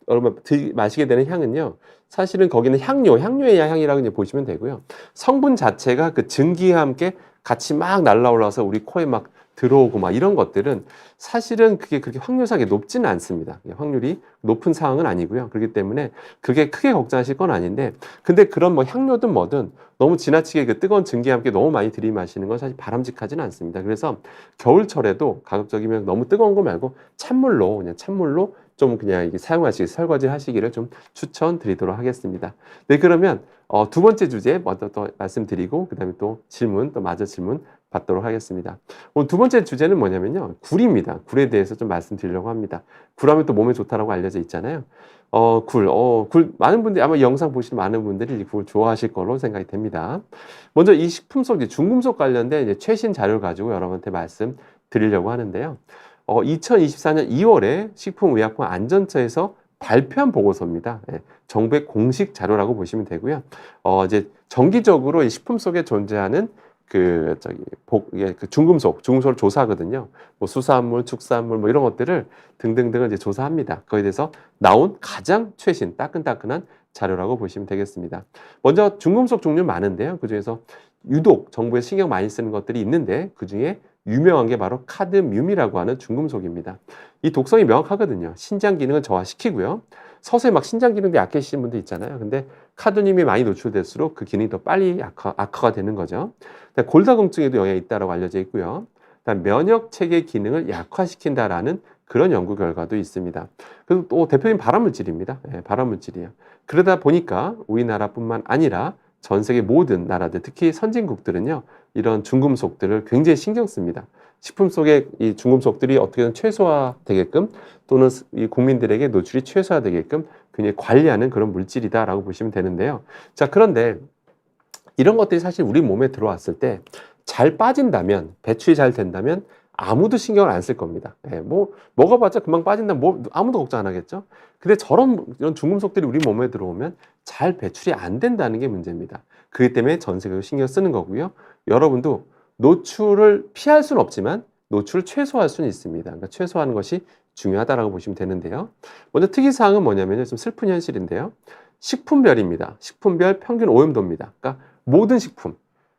여러분 마시게 되는 향은요, 사실은 거기는 향료의 향이라고 이제 보시면 되고요. 성분 자체가 그 증기와 함께 같이 막 날라올라서 우리 코에 막 들어오고 막 이런 것들은 사실은 그게 그렇게 확률상에 높지는 않습니다. 확률이 높은 상황은 아니고요. 그렇기 때문에 그게 크게 걱정하실 건 아닌데, 근데 그런 뭐 향료든 뭐든 너무 지나치게 그 뜨거운 증기와 함께 너무 많이 들이마시는 건 사실 바람직하지는 않습니다. 그래서 겨울철에도 가급적이면 너무 뜨거운 거 말고 찬물로, 그냥 찬물로 좀 그냥 이게 사용하시기, 설거지 하시기를 좀 추천드리도록 하겠습니다. 네, 그러면 두 번째 주제 먼저 또 말씀드리고 그다음에 또 질문, 또 마저 질문 받도록 하겠습니다. 오늘 두 번째 주제는 뭐냐면요, 굴입니다. 굴에 대해서 좀 말씀드리려고 합니다. 굴하면 또 몸에 좋다라고 알려져 있잖아요. 굴 많은 분들이 아마 이 영상 보시는 많은 분들이 이 굴 좋아하실 걸로 생각이 됩니다. 먼저 이 식품 속 중금속 관련된 이제 최신 자료를 가지고 여러분한테 말씀드리려고 하는데요. 2024년 2월에 식품의약품안전처에서 발표한 보고서입니다. 예, 정부의 공식 자료라고 보시면 되고요. 이제 정기적으로 이 식품 속에 존재하는 그 중금속을 조사하거든요. 뭐 수산물, 축산물, 뭐 이런 것들을 등등등을 이제 조사합니다. 거기에 대해서 나온 가장 최신 따끈따끈한 자료라고 보시면 되겠습니다. 먼저 중금속 종류 많은데요. 그 중에서 유독 정부에 신경 많이 쓰는 것들이 있는데 그 중에 유명한 게 바로 카드뮴이라고 하는 중금속입니다. 이 독성이 명확하거든요. 신장 기능을 저하시키고요. 서서히 막 신장 기능도 약해지신 분들 있잖아요. 근데 카드뮴이 많이 노출될수록 그 기능이 더 빨리 악화가 되는 거죠. 골다공증에도 영향이 있다고 알려져 있고요. 면역 체계 기능을 약화시킨다라는 그런 연구 결과도 있습니다. 그리고 또 대표적인 발암물질입니다. 예, 발암물질이에요. 그러다 보니까 우리나라뿐만 아니라 전 세계 모든 나라들, 특히 선진국들은요, 이런 중금속들을 굉장히 신경 씁니다. 식품 속에 이 중금속들이 어떻게든 최소화되게끔 또는 이 국민들에게 노출이 최소화되게끔 굉장히 관리하는 그런 물질이다라고 보시면 되는데요. 자, 그런데 이런 것들이 사실 우리 몸에 들어왔을 때 잘 빠진다면, 배출이 잘 된다면 아무도 신경을 안 쓸 겁니다. 예, 뭐 먹어봤자 금방 빠진다면 뭐 아무도 걱정 안 하겠죠. 근데 이런 중금속들이 우리 몸에 들어오면 잘 배출이 안 된다는 게 문제입니다. 그렇기 때문에 전 세계로 신경 쓰는 거고요. 여러분도 노출을 피할 수는 없지만 노출을 최소화할 수는 있습니다. 그러니까 최소화하는 것이 중요하다라고 보시면 되는데요. 먼저 특이사항은 뭐냐면요, 좀 슬픈 현실인데요. 식품별입니다. 식품별 평균 오염도입니다. 그러니까 모든 식품,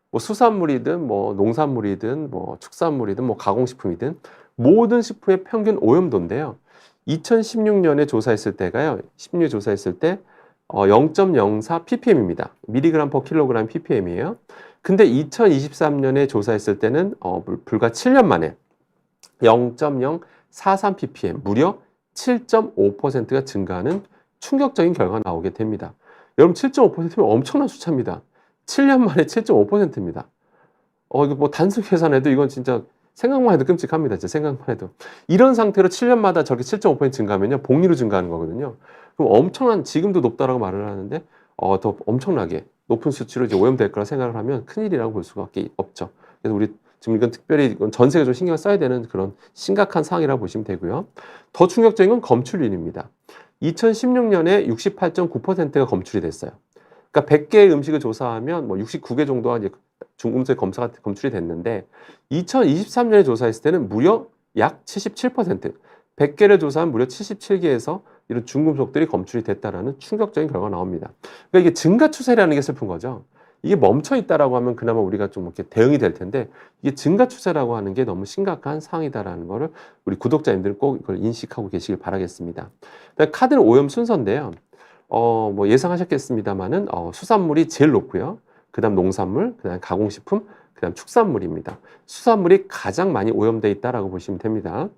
뭐 수산물이든 뭐 농산물이든 뭐 축산물이든 뭐 가공식품이든 모든 식품의 평균 오염도인데요. 2016년에 조사했을 때가요. 16년 조사했을 때 0.04 ppm입니다. 미리그램 퍼 킬로그램 ppm이에요. 근데 2023년에 조사했을 때는 불과 7년 만에 0.043 ppm, 무려 7.5%가 증가하는 충격적인 결과가 나오게 됩니다. 여러분 7.5%면 엄청난 숫자입니다. 7년 만에 7.5%입니다. 이거 뭐 단순 계산해도 이건 진짜 생각만 해도 끔찍합니다. 진짜 생각만 해도. 이런 상태로 7년마다 저렇게 7.5% 증가하면요, 복리로 증가하는 거거든요. 그럼 엄청난, 지금도 높다라고 말을 하는데, 더 엄청나게 높은 수치로 이제 오염될 거라 생각을 하면 큰일이라고 볼 수밖에 없죠. 그래서 우리 지금 이건 특별히 이건 전 세계적으로 신경을 써야 되는 그런 심각한 사항이라고 보시면 되고요. 더 충격적인 건 검출률입니다. 2016년에 68.9%가 검출이 됐어요. 그러니까 100개의 음식을 조사하면 뭐 69개 정도가 이제 중금속 검출이 됐는데 2023년에 조사했을 때는 무려 약 77%, 100개를 조사한 무려 77개에서 이런 중금속들이 검출이 됐다라는 충격적인 결과가 나옵니다. 그러니까 이게 증가 추세라는 게 슬픈 거죠. 이게 멈춰 있다라고 하면 그나마 우리가 좀 이렇게 대응이 될 텐데 이게 증가 추세라고 하는 게 너무 심각한 상황이다라는 거를 우리 구독자님들은 꼭 이걸 인식하고 계시길 바라겠습니다. 카드는 오염 순서인데요. 뭐 예상하셨겠습니다만은 수산물이 제일 높고요. 그다음 농산물, 그다음 가공식품, 그다음 축산물입니다. 수산물이 가장 많이 오염돼 있다라고 보시면 됩니다.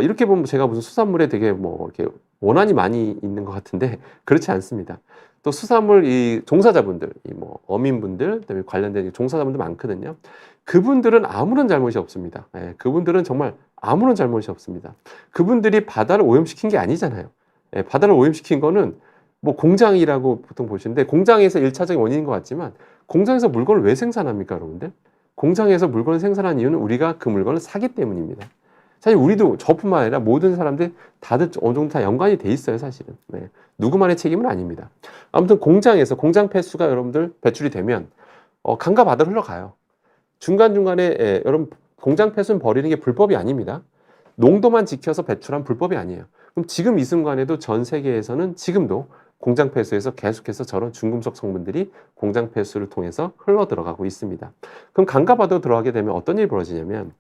이렇게 보면 제가 무슨 수산물에 되게 뭐 이렇게 원한이 많이 있는 것 같은데 그렇지 않습니다. 또 수산물 이 종사자분들, 이 뭐 어민분들, 그다음에 관련된 종사자분들 많거든요. 그분들은 아무런 잘못이 없습니다. 예, 그분들은 정말 아무런 잘못이 없습니다. 그분들이 바다를 오염시킨 게 아니잖아요. 예, 바다를 오염시킨 거는 뭐 공장이라고 보통 보시는데 공장에서 1차적인 원인인 것 같지만 공장에서 물건을 왜 생산합니까, 여러분들? 공장에서 물건을 생산한 이유는 우리가 그 물건을 사기 때문입니다. 사실 우리도 저뿐만 아니라 모든 사람들 다들 어느 정도 다 연관이 돼 있어요, 사실은. 네. 누구만의 책임은 아닙니다. 아무튼 공장에서 공장 폐수가 여러분들 배출이 되면 강과 바다로 흘러가요. 중간중간에 여러분 공장 폐수는 버리는 게 불법이 아닙니다. 농도만 지켜서 배출한 불법이 아니에요. 그럼 지금 이 순간에도 전 세계에서는 지금도 공장 폐수에서 계속해서 저런 중금속 성분들이 공장 폐수를 통해서 흘러 들어가고 있습니다. 그럼 강과 바다로 들어가게 되면 어떤 일이 벌어지냐면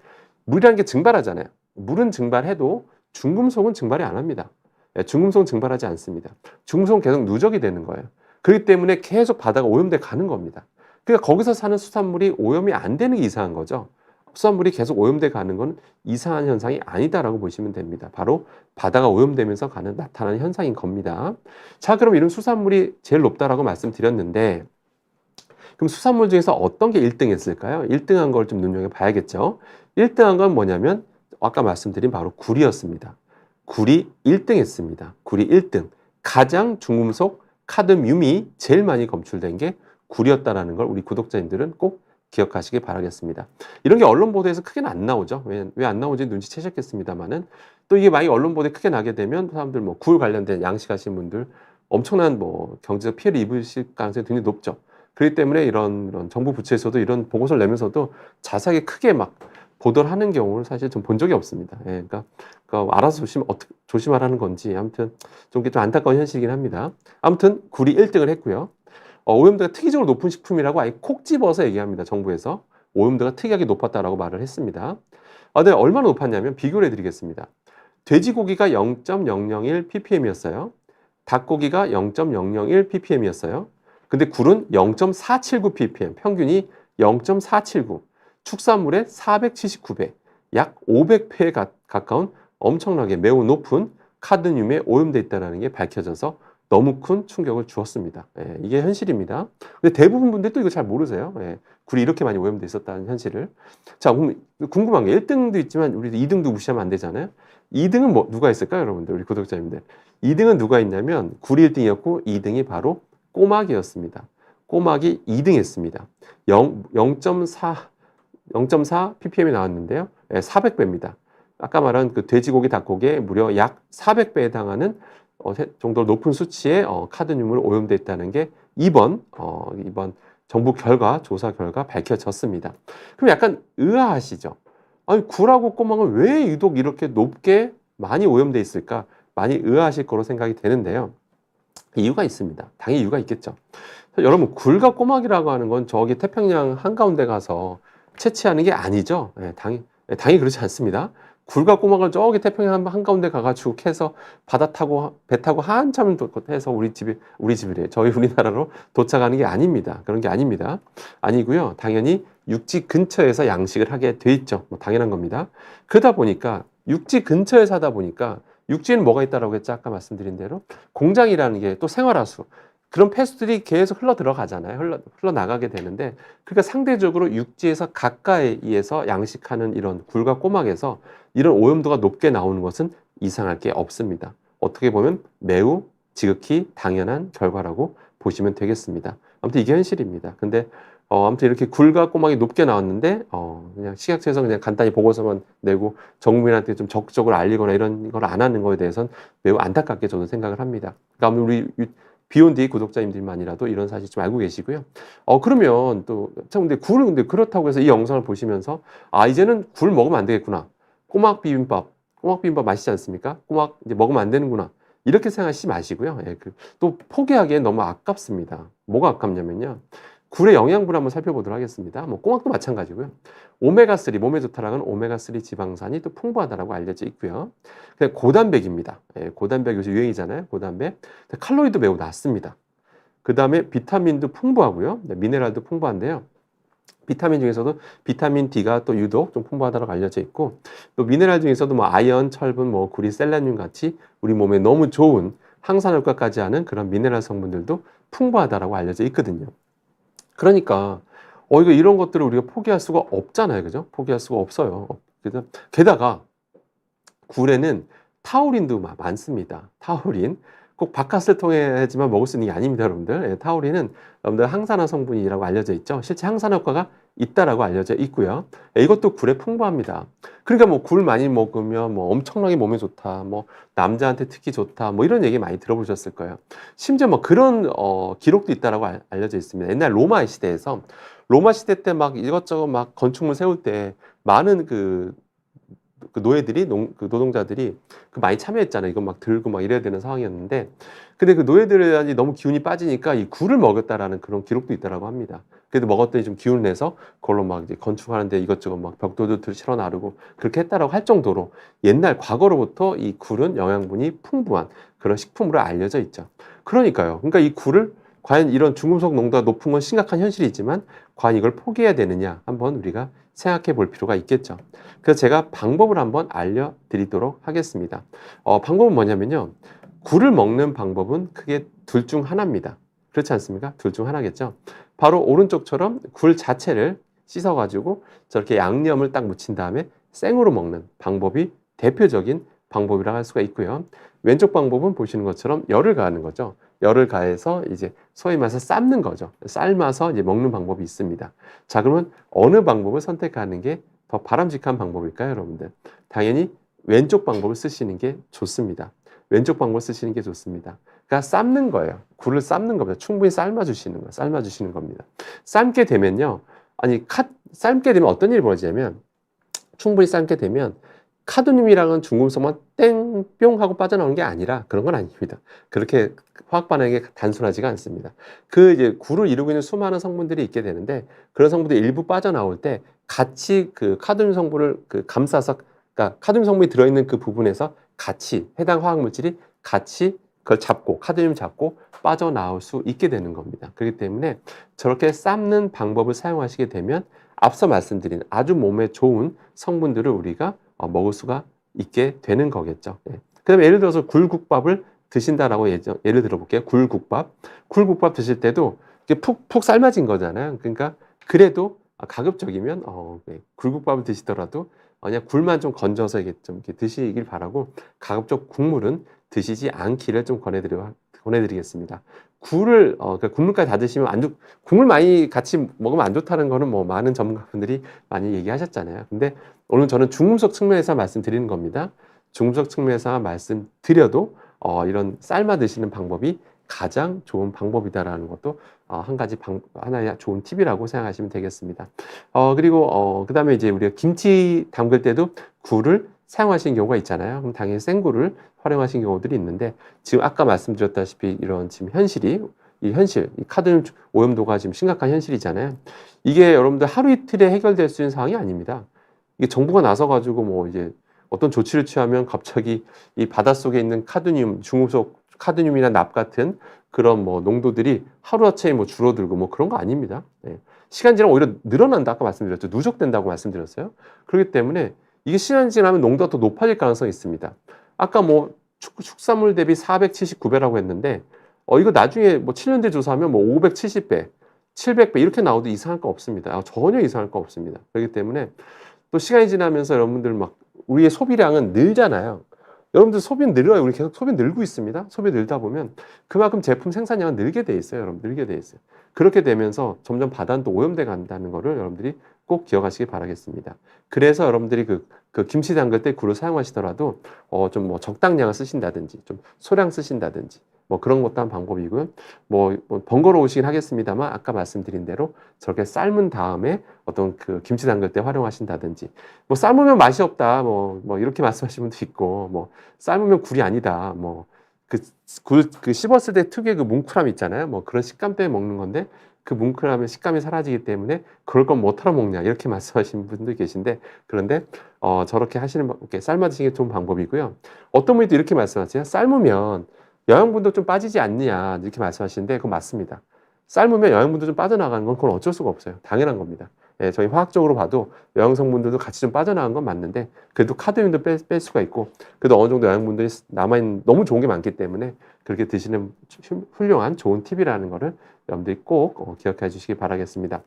물이라는 게 증발하잖아요. 물은 증발해도 중금속은 증발이 안 합니다. 예, 중금속은 증발하지 않습니다. 중금속은 계속 누적이 되는 거예요. 그렇기 때문에 계속 바다가 오염돼 가는 겁니다. 그러니까 거기서 사는 수산물이 오염이 안 되는 게 이상한 거죠. 수산물이 계속 오염돼 가는 건 이상한 현상이 아니다라고 보시면 됩니다. 바로 바다가 오염되면서 나타나는 현상인 겁니다. 자, 그럼 이런 수산물이 제일 높다라고 말씀드렸는데, 그럼 수산물 중에서 어떤 게 1등 했을까요? 1등한 걸 좀 눈여겨봐야겠죠. 1등한 건 뭐냐면 아까 말씀드린 바로 굴이었습니다. 굴이 1등 했습니다. 굴이 1등. 가장 중금속 카드뮴이 제일 많이 검출된 게 굴이었다라는 걸 우리 구독자님들은 꼭 기억하시기 바라겠습니다. 이런 게 언론 보도에서 크게는 안 나오죠. 왜 안 나오는지 눈치채셨겠습니다만은 또 이게 만약 언론 보도에 크게 나게 되면 사람들 뭐 굴 관련된 양식하시는 분들 엄청난 뭐 경제적 피해를 입으실 가능성이 굉장히 높죠. 그렇기 때문에 이런 정부 부처에서도 이런 보고서를 내면서도 자세하게 크게 막 보도를 하는 경우를 사실 좀 본 적이 없습니다. 예, 그러니까 알아서 조심하라는 건지 아무튼 좀 안타까운 현실이긴 합니다. 아무튼 굴이 1등을 했고요. 오염도가 특이적으로 높은 식품이라고 아예 콕 집어서 얘기합니다. 정부에서 오염도가 특이하게 높았다라고 말을 했습니다. 근데 얼마나 높았냐면 비교를 해드리겠습니다. 돼지고기가 0.001 ppm이었어요. 닭고기가 0.001 ppm이었어요. 근데 굴은 0.479 ppm, 평균이 0.479, 축산물의 479배, 약 500배에 가까운 엄청나게 매우 높은 카드뮴에 오염돼 있다는 게 밝혀져서 너무 큰 충격을 주었습니다. 예, 이게 현실입니다. 근데 대부분 분들이 또 이거 잘 모르세요. 예, 굴이 이렇게 많이 오염돼 있었다는 현실을. 자, 그럼 궁금한 게 1등도 있지만 우리 2등도 무시하면 안 되잖아요. 2등은 누가 있을까요, 여러분들? 우리 구독자님들. 2등은 누가 있냐면 굴이 1등이었고 2등이 바로 꼬막이었습니다. 꼬막이 2등 했습니다. 0.4 ppm이 나왔는데요. 400배입니다. 아까 말한 그 돼지고기, 닭고기에 무려 약 400배에 해당하는 정도로 높은 수치의 카드뮴을 오염돼 있다는 게 이번 정부 조사 결과 밝혀졌습니다. 그럼 약간 의아하시죠? 아니, 굴하고 꼬막은 왜 유독 이렇게 높게 많이 오염돼 있을까? 많이 의아하실 거로 생각이 되는데요. 이유가 있습니다. 당연히 이유가 있겠죠. 여러분, 굴과 꼬막이라고 하는 건 저기 태평양 한가운데 가서 채취하는 게 아니죠. 당연히 그렇지 않습니다. 굴과 꼬막을 저기 태평양 한가운데 가가지고 캐서 배 타고 한참을 해서 우리집이래. 저희 우리나라로 도착하는 게 아닙니다. 그런 게 아닙니다. 아니고요. 당연히 육지 근처에서 양식을 하게 돼 있죠. 뭐 당연한 겁니다. 그러다 보니까 육지 근처에서 하다 보니까 육지에는 뭐가 있다라고 했죠? 아까 말씀드린 대로 공장이라는 게 또 생활하수, 그런 폐수들이 계속 흘러 들어가잖아요. 흘러 나가게 되는데, 그러니까 상대적으로 육지에서 가까이에서 양식하는 이런 굴과 꼬막에서 이런 오염도가 높게 나오는 것은 이상할 게 없습니다. 어떻게 보면 매우 지극히 당연한 결과라고 보시면 되겠습니다. 아무튼 이게 현실입니다. 근데 아무튼 이렇게 굴과 꼬막이 높게 나왔는데 그냥 식약처에서 그냥 간단히 보고서만 내고 정부인한테 좀 적극적으로 알리거나 이런 걸 안 하는 거에 대해서는 매우 안타깝게 저는 생각을 합니다. 그러니까 우리 비욘디 구독자님들만이라도 이런 사실 좀 알고 계시고요. 그러면 또 참 근데 그렇다고 해서 이 영상을 보시면서 이제는 굴 먹으면 안 되겠구나. 꼬막 비빔밥 맛있지 않습니까? 꼬막 이제 먹으면 안 되는구나. 이렇게 생각하시지 마시고요. 예, 또 포기하기엔 너무 아깝습니다. 뭐가 아깝냐면요. 굴의 영양분을 한번 살펴보도록 하겠습니다. 뭐 꼬막도 마찬가지고요. 오메가3, 몸에 좋다라는 오메가3 지방산이 또 풍부하다라고 알려져 있고요. 그냥 고단백입니다. 예, 고단백 요새 유행이잖아요. 고단백. 칼로리도 매우 낮습니다. 그 다음에 비타민도 풍부하고요. 미네랄도 풍부한데요. 비타민 중에서도 비타민 D가 또 유독 좀 풍부하다고 알려져 있고, 또 미네랄 중에서도 뭐 아연, 철분, 뭐 구리, 셀레늄 같이 우리 몸에 너무 좋은 항산 효과까지 하는 그런 미네랄 성분들도 풍부하다라고 알려져 있거든요. 그러니까 이런 것들을 우리가 포기할 수가 없잖아요. 그죠? 포기할 수가 없어요. 게다가 굴에는 타우린도 많습니다. 타우린. 꼭 바카스를 통해야지만 먹을 수 있는 게 아닙니다, 여러분들. 예, 타우린은 여러분들 항산화 성분이라고 알려져 있죠. 실제 항산 효과가 있다라고 알려져 있고요. 예, 이것도 굴에 풍부합니다. 그러니까 뭐 굴 많이 먹으면 뭐 엄청나게 몸에 좋다, 뭐 남자한테 특히 좋다, 뭐 이런 얘기 많이 들어보셨을 거예요. 심지어 뭐 그런 기록도 있다라고 알려져 있습니다. 옛날 로마 시대 때 막 이것저것 막 건축물 세울 때 많은 그 노예들이 노동자들이 많이 참여했잖아요. 이거 막 들고 막 이래야 되는 상황이었는데, 근데 그 노예들이 너무 기운이 빠지니까 이 굴을 먹였다라는 그런 기록도 있다라고 합니다. 그래도 먹었더니 좀 기운을 내서 그걸로 막 이제 건축하는데 이것저것 막 벽돌도 실어 나르고 그렇게 했다라고 할 정도로 옛날 과거로부터 이 굴은 영양분이 풍부한 그런 식품으로 알려져 있죠. 그러니까요. 그러니까 이 굴을 과연 이런 중금속 농도가 높은 건 심각한 현실이지만 과연 이걸 포기해야 되느냐 한번 우리가 생각해 볼 필요가 있겠죠. 그래서 제가 방법을 한번 알려드리도록 하겠습니다. 방법은 뭐냐면요. 굴을 먹는 방법은 크게 둘 중 하나입니다. 그렇지 않습니까? 둘 중 하나겠죠. 바로 오른쪽처럼 굴 자체를 씻어가지고 저렇게 양념을 딱 묻힌 다음에 생으로 먹는 방법이 대표적인 방법이라고 할 수가 있고요. 왼쪽 방법은 보시는 것처럼 열을 가하는 거죠. 열을 가해서 이제 소위 말해서 삶는 거죠. 삶아서 이제 먹는 방법이 있습니다. 자, 그러면 어느 방법을 선택하는 게 더 바람직한 방법일까요, 여러분들? 당연히 왼쪽 방법을 쓰시는 게 좋습니다. 왼쪽 방법을 쓰시는 게 좋습니다. 그러니까 삶는 거예요. 굴을 삶는 겁니다. 충분히 삶아주시는 거예요. 삶아주시는 겁니다. 삶게 되면요. 삶게 되면 어떤 일이 벌어지냐면 충분히 삶게 되면 카드뮴이라는 중금속만 땡뿅 하고 빠져나오는 게 아니라 그런 건 아닙니다. 그렇게 화학 반응이 단순하지가 않습니다. 그 이제 굴을 이루고 있는 수많은 성분들이 있게 되는데 그런 성분들이 일부 빠져나올 때 같이 그 카드뮴 성분을 감싸서 그러니까 카드뮴 성분이 들어있는 그 부분에서 같이 해당 화학 물질이 같이 그걸 잡고 카드뮴 잡고 빠져나올 수 있게 되는 겁니다. 그렇기 때문에 저렇게 삶는 방법을 사용하시게 되면 앞서 말씀드린 아주 몸에 좋은 성분들을 우리가 먹을 수가 있게 되는 거겠죠. 예. 그다음에 예를 들어서 굴국밥을 드신다라고 예를 들어볼게요. 굴국밥 드실 때도 이게 푹푹 삶아진 거잖아요. 그러니까 그래도 가급적이면 굴국밥을 드시더라도 그냥 굴만 좀 건져서 이게 좀 이렇게 드시길 바라고 가급적 국물은 드시지 않기를 좀 권해드리겠습니다. 그러니까 국물까지 다 드시면 국물 많이 같이 먹으면 안 좋다는 거는 뭐 많은 전문가분들이 많이 얘기하셨잖아요. 근데 오늘 저는 중금속 측면에서 말씀드리는 겁니다. 중금속 측면에서 말씀드려도 이런 삶아 드시는 방법이 가장 좋은 방법이다라는 것도 한 가지 하나의 좋은 팁이라고 생각하시면 되겠습니다. 그리고 그다음에 이제 우리가 김치 담글 때도 굴을 사용하시는 경우가 있잖아요. 그럼 당연히 생굴을 활용하시는 경우들이 있는데 지금 아까 말씀드렸다시피 이런 지금 이 카드뮴 오염도가 지금 심각한 현실이잖아요. 이게 여러분들 하루 이틀에 해결될 수 있는 상황이 아닙니다. 이게 정부가 나서가지고 뭐 이제 어떤 조치를 취하면 갑자기 이 바닷속에 있는 중금속 카드뮴이나 납 같은 그런 뭐 농도들이 하루아침에 뭐 줄어들고 뭐 그런 거 아닙니다. 예. 시간 지나면 오히려 늘어난다. 아까 말씀드렸죠. 누적된다고 말씀드렸어요. 그렇기 때문에 이게 시간이 지나면 농도가 더 높아질 가능성이 있습니다. 아까 뭐 축산물 대비 479배라고 했는데 이거 나중에 뭐 7년 뒤 조사하면 뭐 570배, 700배 이렇게 나와도 이상할 거 없습니다. 전혀 이상할 거 없습니다. 그렇기 때문에 또 시간이 지나면서 여러분들 막 우리의 소비량은 늘잖아요. 여러분들 소비는 늘어요. 우리 계속 소비 늘고 있습니다. 소비 늘다 보면 그만큼 제품 생산량은 늘게 돼 있어요. 여러분 늘게 돼 있어요. 그렇게 되면서 점점 바다는 또 오염돼 간다는 거를 여러분들이 꼭 기억하시기 바라겠습니다. 그래서 여러분들이 그 김치 담글 때 굴을 사용하시더라도 좀 뭐 적당량을 쓰신다든지 좀 소량 쓰신다든지 뭐 그런 것도 한 방법이고요. 뭐 번거로우시긴 하겠습니다만 아까 말씀드린 대로 저렇게 삶은 다음에 어떤 그 김치 담글 때 활용하신다든지 뭐 삶으면 맛이 없다 뭐 이렇게 말씀하시는 분도 있고 뭐 삶으면 굴이 아니다 뭐 그 씹었을 때 특유의 그 뭉클함 있잖아요. 뭐 그런 식감 때문에 먹는 건데 그 뭉클함의 식감이 사라지기 때문에 그럴 건 못하러 먹냐 이렇게 말씀하시는 분도 계신데 그런데 저렇게 이렇게 삶아 드시는 게 좋은 방법이고요. 어떤 분이 또 이렇게 말씀하세요. 삶으면 영양분도 좀 빠지지 않느냐 이렇게 말씀하시는데 그건 맞습니다. 삶으면 영양분도 좀 빠져나가는 건 그건 어쩔 수가 없어요. 당연한 겁니다. 예, 저희 화학적으로 봐도 영양 성분들도 같이 좀 빠져나간 건 맞는데 그래도 카드뮴도 뺄 수가 있고 그래도 어느 정도 영양분들이 남아있는 너무 좋은 게 많기 때문에 그렇게 드시는 훌륭한 좋은 팁이라는 거를 여러분들이 꼭 기억해 주시기 바라겠습니다.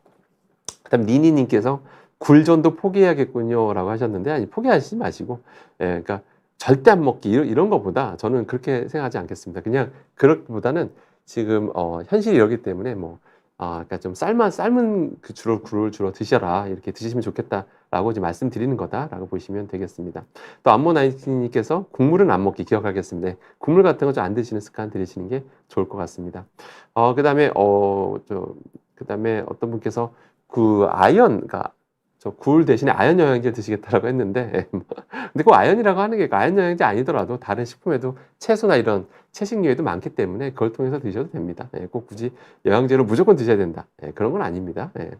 그다음 니니님께서 굴전도 포기해야겠군요 라고 하셨는데 아니 포기하시지 마시고 예, 그러니까 절대 안 먹기 이런 거보다 저는 그렇게 생각하지 않겠습니다. 그냥 그렇기보다는 지금 현실이 이러기 때문에 그러니까 좀 삶은 그 굴을 주로 드셔라 이렇게 드시면 좋겠다라고 이제 말씀드리는 거다라고 보시면 되겠습니다. 또 안모나이트님께서 국물은 안 먹기 기억하겠습니다. 국물 같은 거 좀 안 드시는 습관 들이시는 게 좋을 것 같습니다. 그다음에 그다음에 어떤 분께서 그러니까 저 굴 대신에 아연 영양제 드시겠다라고 했는데 근데 꼭 아연이라고 하는 게 아연 영양제 아니더라도 다른 식품에도 채소나 이런 채식류에도 많기 때문에 그걸 통해서 드셔도 됩니다. 예, 꼭 굳이 영양제로 무조건 드셔야 된다. 예, 그런 건 아닙니다. 예,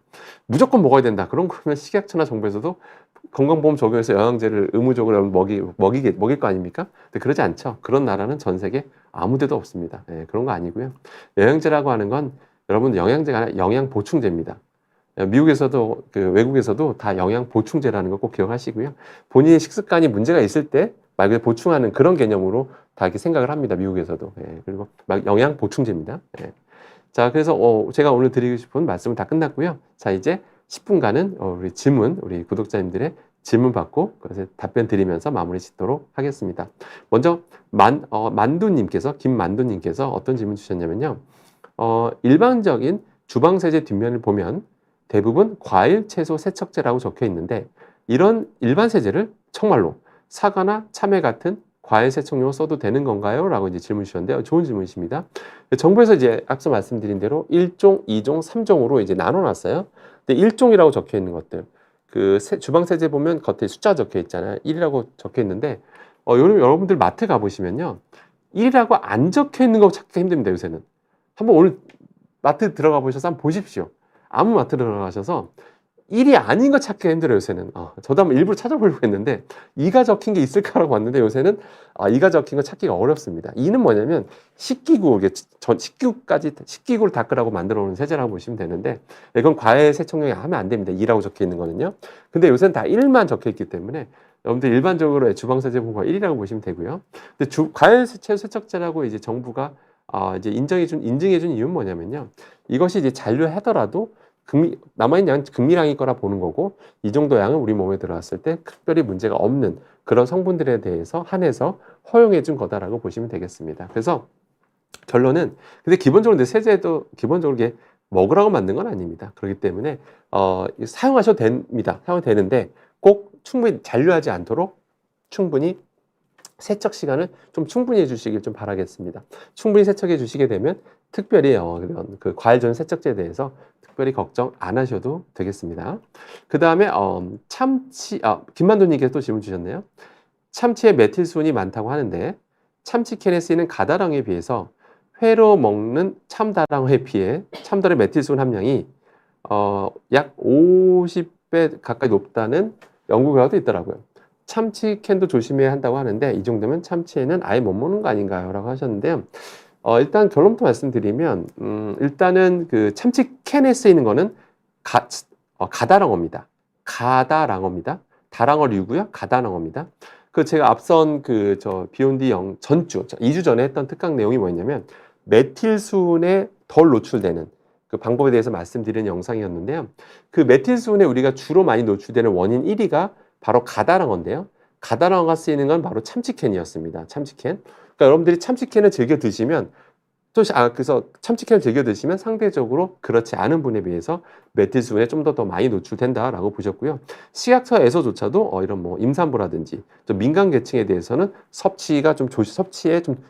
무조건 먹어야 된다. 그런 거면 식약처나 정부에서도 건강보험 적용해서 영양제를 의무적으로 먹일 거 아닙니까? 근데 그러지 않죠. 그런 나라는 전 세계 아무 데도 없습니다. 예, 그런 거 아니고요. 영양제라고 하는 건 여러분 영양제가 아니라 영양 보충제입니다. 미국에서도 외국에서도 다 영양 보충제라는 거 꼭 기억하시고요. 본인의 식습관이 문제가 있을 때 말 그대로 보충하는 그런 개념으로 다 이렇게 생각을 합니다. 미국에서도. 예, 그리고 막 영양 보충제입니다. 예. 자, 그래서 제가 오늘 드리고 싶은 말씀은 다 끝났고요. 자, 이제 10분간은 우리 구독자님들의 질문 받고 그래서 답변 드리면서 마무리 짓도록 하겠습니다. 먼저 김만두님께서 어떤 질문 주셨냐면요. 일반적인 주방세제 뒷면을 보면 대부분 과일, 채소, 세척제라고 적혀 있는데 이런 일반 세제를 정말로 사과나 참외 같은 과일 세척용으로 써도 되는 건가요? 라고 이제 질문 주셨는데요. 좋은 질문이십니다. 정부에서 이제 앞서 말씀드린 대로 1종, 2종, 3종으로 이제 나눠놨어요. 근데 1종이라고 적혀 있는 것들. 주방 세제 보면 겉에 숫자 적혀 있잖아요. 1이라고 적혀 있는데, 여러분들 마트 가보시면요. 1이라고 안 적혀 있는 거 찾기가 힘듭니다, 요새는. 한번 오늘 마트 들어가 보셔서 한번 보십시오. 아무 마트 들어가셔서 1이 아닌 거 찾기가 힘들어요, 요새는. 저도 한번 일부러 찾아보려고 했는데 2가 적힌 게 있을까라고 봤는데 요새는 2가 적힌 거 찾기가 어렵습니다. 2는 뭐냐면 식기구, 식기구를 닦으라고 만들어 놓은 세제라고 보시면 되는데 이건 과외 세척용이 하면 안 됩니다. 2라고 적혀 있는 거는요. 근데 요새는 다 1만 적혀 있기 때문에 여러분들 일반적으로 주방 세제 보고 1이라고 보시면 되고요. 근데 과외 세척제라고 이제 정부가 이제 인증해준 이유는 뭐냐면요. 이것이 이제 잔류하더라도 남아있는 양은 금미량일 거라 보는 거고 이 정도 양은 우리 몸에 들어왔을 때 특별히 문제가 없는 그런 성분들에 대해서 한해서 허용해 준 거다라고 보시면 되겠습니다. 그래서 결론은 근데 기본적으로 세제도 기본적으로 이게 먹으라고 만든 건 아닙니다. 그렇기 때문에 사용하셔도 됩니다. 사용이 되는데 꼭 충분히 잔류하지 않도록 충분히 세척 시간을 좀 충분히 해주시길 좀 바라겠습니다. 충분히 세척해 주시게 되면 특별히 그 과일 전 세척제에 대해서 특별히 걱정 안 하셔도 되겠습니다. 그 다음에 김만두님께서 또 질문 주셨네요. 참치에 메틸수은이 많다고 하는데 참치캔에 쓰이는 가다랑에 비해서 회로 먹는 참다랑어에 비해 참다랑의 메틸수은 함량이 약 50배 가까이 높다는 연구 결과도 있더라고요. 참치캔도 조심해야 한다고 하는데 이 정도면 참치에는 아예 못 먹는 거 아닌가요? 라고 하셨는데요. 일단 결론부터 말씀드리면 일단은 그 참치캔에 쓰이는 거는 가다랑어입니다. 가다랑어입니다. 다랑어류고요. 가다랑어입니다. 제가 앞선 비욘디 전주 2주 전에 했던 특강 내용이 뭐였냐면 메틸수은에 덜 노출되는 그 방법에 대해서 말씀드리는 영상이었는데요. 그 메틸수은에 우리가 주로 많이 노출되는 원인 1위가 바로 가다랑어인데요. 가다랑어가 쓰이는 건 바로 참치캔이었습니다. 참치캔. 그러니까 여러분들이 참치캔을 즐겨 드시면 그래서 참치캔을 즐겨 드시면 상대적으로 그렇지 않은 분에 비해서 메틸수은에 좀 더 많이 노출된다라고 보셨고요. 식약처에서조차도 이런 뭐 임산부라든지 좀 민감 계층에 대해서는 섭취에 좀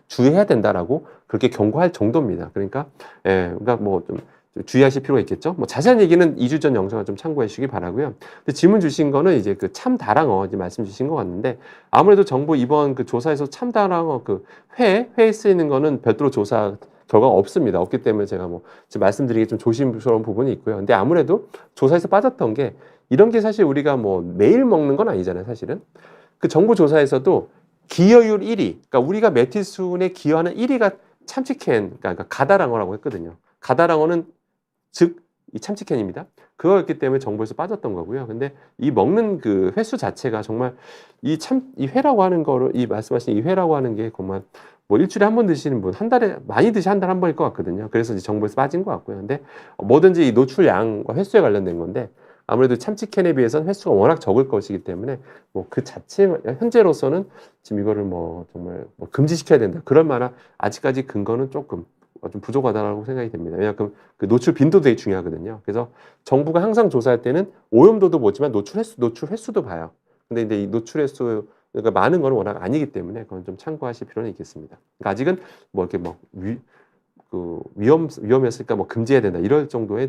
주의해야 된다라고 그렇게 경고할 정도입니다. 그러니까 그러니까 뭐 좀 주의하실 필요가 있겠죠. 뭐 자세한 얘기는 2주 전 영상을 좀 참고해 주시기 바라고요. 근데 질문 주신 거는 이제 그 참다랑어 이제 말씀 주신 것 같는데 아무래도 정부 이번 그 조사에서 참다랑어 회에 쓰이는 거는 별도로 조사 결과가 없습니다. 없기 때문에 제가 뭐 지금 말씀드리기 좀 조심스러운 부분이 있고요. 근데 아무래도 조사에서 빠졌던 게 이런 게 사실 우리가 뭐 매일 먹는 건 아니잖아요. 사실은 그 정부 조사에서도 기여율 1위, 그러니까 우리가 메틸수은에 기여하는 1위가 참치캔, 그러니까 가다랑어라고 했거든요. 가다랑어는 즉 이 참치캔입니다. 그거였기 때문에 정부에서 빠졌던 거고요. 근데 이 먹는 그 횟수 자체가 정말 이 회라고 하는 거를 말씀하신 이 회라고 하는 게 정말 뭐 일주일에 한 번 드시는 분, 한 달에 많이 한 달에 한 번일 것 같거든요. 그래서 이제 정부에서 빠진 것 같고요. 근데 뭐든지 이 노출량과 횟수에 관련된 건데 아무래도 참치캔에 비해서는 횟수가 워낙 적을 것이기 때문에 뭐 그 자체 현재로서는 지금 이거를 뭐 정말 뭐 금지시켜야 된다. 그럴 만한 아직까지 근거는 조금 좀 부족하다고 생각이 됩니다. 왜냐하면 그 노출 빈도도 되게 중요하거든요. 그래서 정부가 항상 조사할 때는 오염도도 보지만 노출 횟수도 봐요. 근데 이제 이 노출 횟수 그러니까 많은 건 워낙 아니기 때문에 그건 좀 참고하실 필요는 있겠습니다. 그러니까 아직은 뭐 이렇게 뭐 위험했으니까 뭐 금지해야 된다 이럴 정도의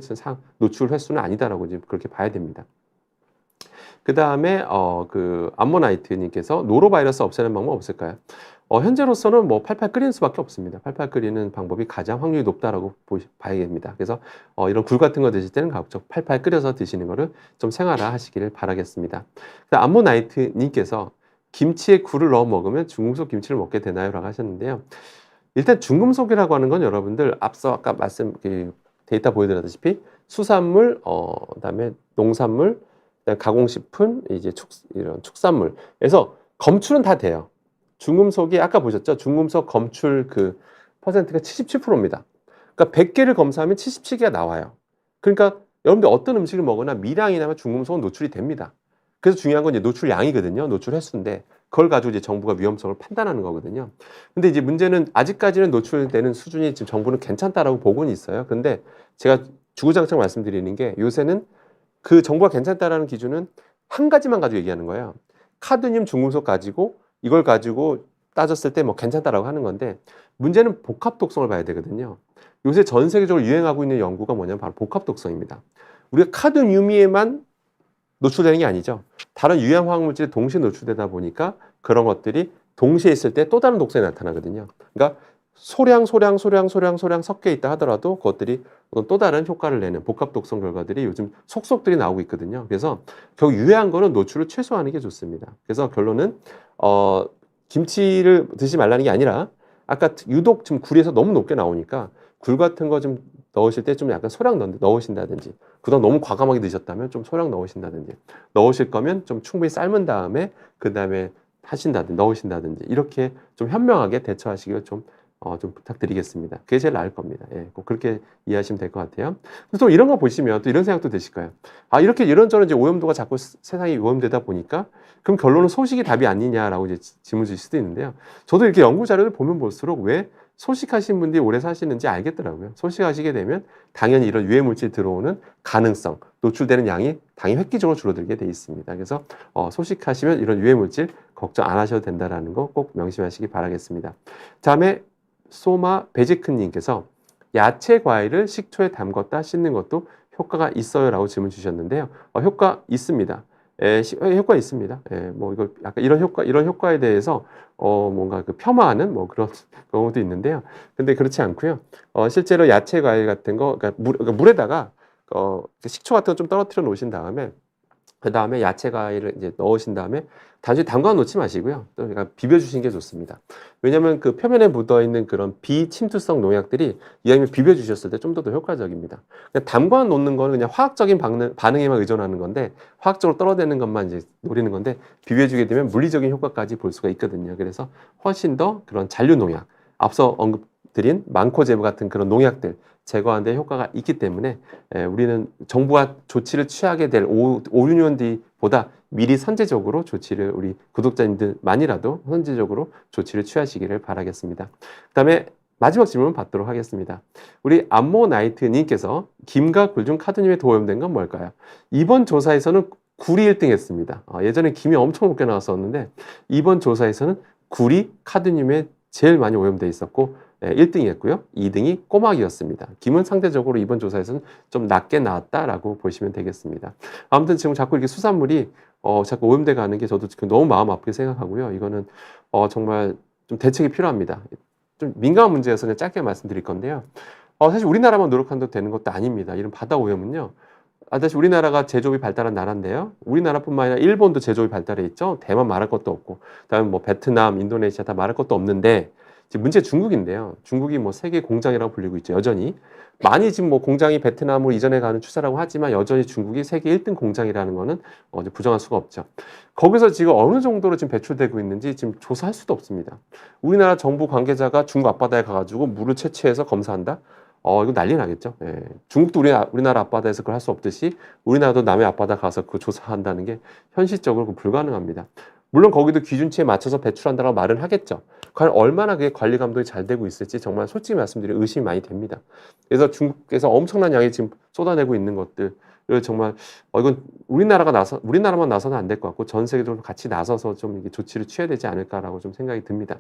노출 횟수는 아니다라고 이제 그렇게 봐야 됩니다. 그 다음에 암모나이트님께서 노로바이러스 없애는 방법 없을까요? 현재로서는 뭐 팔팔 끓이는 수밖에 없습니다. 팔팔 끓이는 방법이 가장 확률이 높다라고 봐야 됩니다. 그래서 이런 굴 같은 거 드실 때는 가급적 팔팔 끓여서 드시는 거를 좀 생활화 하시기를 바라겠습니다. 암모나이트 님께서 김치에 굴을 넣어 먹으면 중금속 김치를 먹게 되나요? 라고 하셨는데요. 일단 중금속이라고 하는 건 여러분들 앞서 아까 데이터 보여드렸다시피 수산물, 그다음에 농산물, 그다음에 가공식품, 이제 이런 축산물에서 검출은 다 돼요. 중금속이 아까 보셨죠? 중금속 검출 그 퍼센트가 77%입니다. 그러니까 100개를 검사하면 77개가 나와요. 그러니까 여러분들 어떤 음식을 먹으나 미량이나마 중금속은 노출이 됩니다. 그래서 중요한 건 이제 노출량이거든요. 노출 횟수인데 그걸 가지고 이제 정부가 위험성을 판단하는 거거든요. 근데 이제 문제는 아직까지는 노출되는 수준이 지금 정부는 괜찮다라고 보고는 있어요. 근데 제가 주구장창 말씀드리는 게 요새는 그 정부가 괜찮다라는 기준은 한 가지만 가지고 얘기하는 거예요. 카드뮴 중금속 가지고 이걸 가지고 따졌을 때 뭐 괜찮다라고 하는 건데 문제는 복합 독성을 봐야 되거든요. 요새 전 세계적으로 유행하고 있는 연구가 뭐냐면 바로 복합 독성입니다. 우리가 카드뮴에만 노출되는 게 아니죠. 다른 유해한 화학물질이 동시에 노출되다 보니까 그런 것들이 동시에 있을 때 또 다른 독성이 나타나거든요. 그러니까 소량 섞여 있다 하더라도 그것들이 또 다른 효과를 내는 복합 독성 결과들이 요즘 속속들이 나오고 있거든요. 그래서 결국 유해한 거는 노출을 최소화하는 게 좋습니다. 그래서 결론은 김치를 드시지 말라는 게 아니라 아까 유독 지금 굴에서 너무 높게 나오니까 굴 같은 거 좀 넣으실 때 좀 약간 소량 넣으신다든지 그다음 너무 과감하게 드셨다면 좀 소량 넣으신다든지 넣으실 거면 좀 충분히 삶은 다음에 그 다음에 넣으신다든지 이렇게 좀 현명하게 대처하시기를 좀 부탁드리겠습니다. 그게 제일 나을 겁니다. 예, 꼭 그렇게 이해하시면 될 것 같아요. 또 이런 거 보시면 또 이런 생각도 드실 거예요. 이렇게 이런저런 이제 오염도가 자꾸 세상이 오염되다 보니까 그럼 결론은 소식이 답이 아니냐라고 이제 질문 주실 수도 있는데요. 저도 이렇게 연구 자료를 보면 볼수록 왜 소식하신 분들이 오래 사시는지 알겠더라고요. 소식하시게 되면 당연히 이런 유해 물질 들어오는 가능성, 노출되는 양이 당연히 획기적으로 줄어들게 돼 있습니다. 그래서 소식하시면 이런 유해 물질 걱정 안 하셔도 된다라는 거 꼭 명심하시기 바라겠습니다. 다음에 소마 베지크님께서 야채 과일을 식초에 담궜다 씻는 것도 효과가 있어요라고 질문 주셨는데요. 효과 있습니다. 효과 있습니다. 뭐 이거 약간 이런 효과에 대해서 뭔가 그 폄하하는 뭐 그런 경우도 있는데요. 근데 그렇지 않고요. 실제로 야채 과일 같은 거, 그러니까 물에다가 식초 같은 거 좀 떨어뜨려 놓으신 다음에 그 다음에 야채 과일을 이제 넣으신 다음에 단순히 담가 놓지 마시고요. 또 그러니까 비벼 주시는 게 좋습니다. 왜냐하면 그 표면에 묻어 있는 그런 비침투성 농약들이 이왕이면 비벼 주셨을 때 좀 더 효과적입니다. 그냥 담가 놓는 거는 그냥 화학적인 반응에만 의존하는 건데 화학적으로 떨어내는 것만 이제 노리는 건데 비벼 주게 되면 물리적인 효과까지 볼 수가 있거든요. 그래서 훨씬 더 그런 잔류 농약, 앞서 언급드린 망코제브 같은 그런 농약들 제거하는 데 효과가 있기 때문에 우리는 정부가 조치를 취하게 될 5, 6년 뒤보다 미리 선제적으로 조치를 우리 구독자님들만이라도 선제적으로 조치를 취하시기를 바라겠습니다. 그 다음에 마지막 질문 받도록 하겠습니다. 우리 암모나이트님께서 김과 굴 중 카드뮴에 도움된 건 뭘까요? 이번 조사에서는 굴이 1등 했습니다. 예전에 김이 엄청 높게 나왔었는데 이번 조사에서는 굴이 카드뮴에 제일 많이 오염되어 있었고 1등이었고요. 2등이 꼬막이었습니다. 김은 상대적으로 이번 조사에서는 좀 낮게 나왔다라고 보시면 되겠습니다. 아무튼 지금 자꾸 이렇게 수산물이 자꾸 오염돼 가는 게 저도 지금 너무 마음 아프게 생각하고요. 이거는 정말 좀 대책이 필요합니다. 좀 민감한 문제여서 그냥 짧게 말씀드릴 건데요. 사실 우리나라만 노력한다고 되는 것도 아닙니다. 이런 바다 오염은요. 다시 우리나라가 제조업이 발달한 나라인데요. 우리나라뿐만 아니라 일본도 제조업이 발달해 있죠. 대만 말할 것도 없고, 그다음에 뭐 베트남, 인도네시아 다 말할 것도 없는데 지금 문제 중국인데요. 중국이 뭐 세계 공장이라고 불리고 있죠. 여전히 많이 지금 뭐 공장이 베트남으로 이전해 가는 추세라고 하지만 여전히 중국이 세계 1등 공장이라는 거는 부정할 수가 없죠. 거기서 지금 어느 정도로 지금 배출되고 있는지 지금 조사할 수도 없습니다. 우리나라 정부 관계자가 중국 앞바다에 가가지고 물을 채취해서 검사한다? 이거 난리 나겠죠. 예. 중국도 우리나라 앞바다에서 그걸 할 수 없듯이 우리나라도 남의 앞바다 가서 그거 조사한다는 게 현실적으로 불가능합니다. 물론 거기도 기준치에 맞춰서 배출한다고 말은 하겠죠. 과연 얼마나 그게 관리 감독이 잘 되고 있을지 정말 솔직히 말씀드리면 의심이 많이 됩니다. 그래서 중국에서 엄청난 양이 지금 쏟아내고 있는 것들을 정말 이건 우리나라만 나서는 안 될 것 같고 전 세계적으로 같이 나서서 좀 이게 조치를 취해야 되지 않을까라고 좀 생각이 듭니다.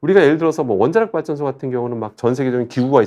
우리가 예를 들어서 뭐 원자력 발전소 같은 경우는 막 전 세계적인 기구가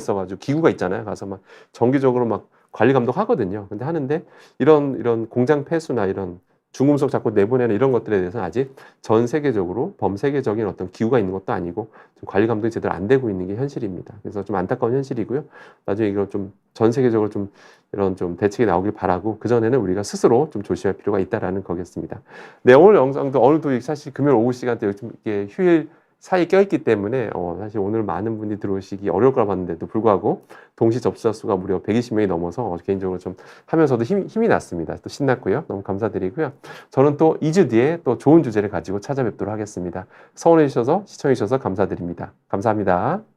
있잖아요. 가서 막 정기적으로 막 관리 감독하거든요. 근데 하는데 이런 공장 폐수나 이런 중금속 자꾸 내보내는 이런 것들에 대해서는 아직 전 세계적으로 범세계적인 어떤 기후가 있는 것도 아니고 좀 관리 감독이 제대로 안 되고 있는 게 현실입니다. 그래서 좀 안타까운 현실이고요. 나중에 이걸 좀 전 세계적으로 좀 이런 좀 대책이 나오길 바라고 그전에는 우리가 스스로 좀 조심할 필요가 있다라는 거겠습니다. 네, 오늘 영상도 오늘도 사실 금요일 오후 시간대 좀 이렇게 휴일 사이 껴있기 때문에 사실 오늘 많은 분이 들어오시기 어려울 거라 봤는데도 불구하고 동시 접수자 수가 무려 120명이 넘어서 개인적으로 좀 하면서도 힘이 났습니다. 또 신났고요. 너무 감사드리고요. 저는 또 2주 뒤에 또 좋은 주제를 가지고 찾아뵙도록 하겠습니다. 성원해 주셔서 시청해 주셔서 감사드립니다. 감사합니다.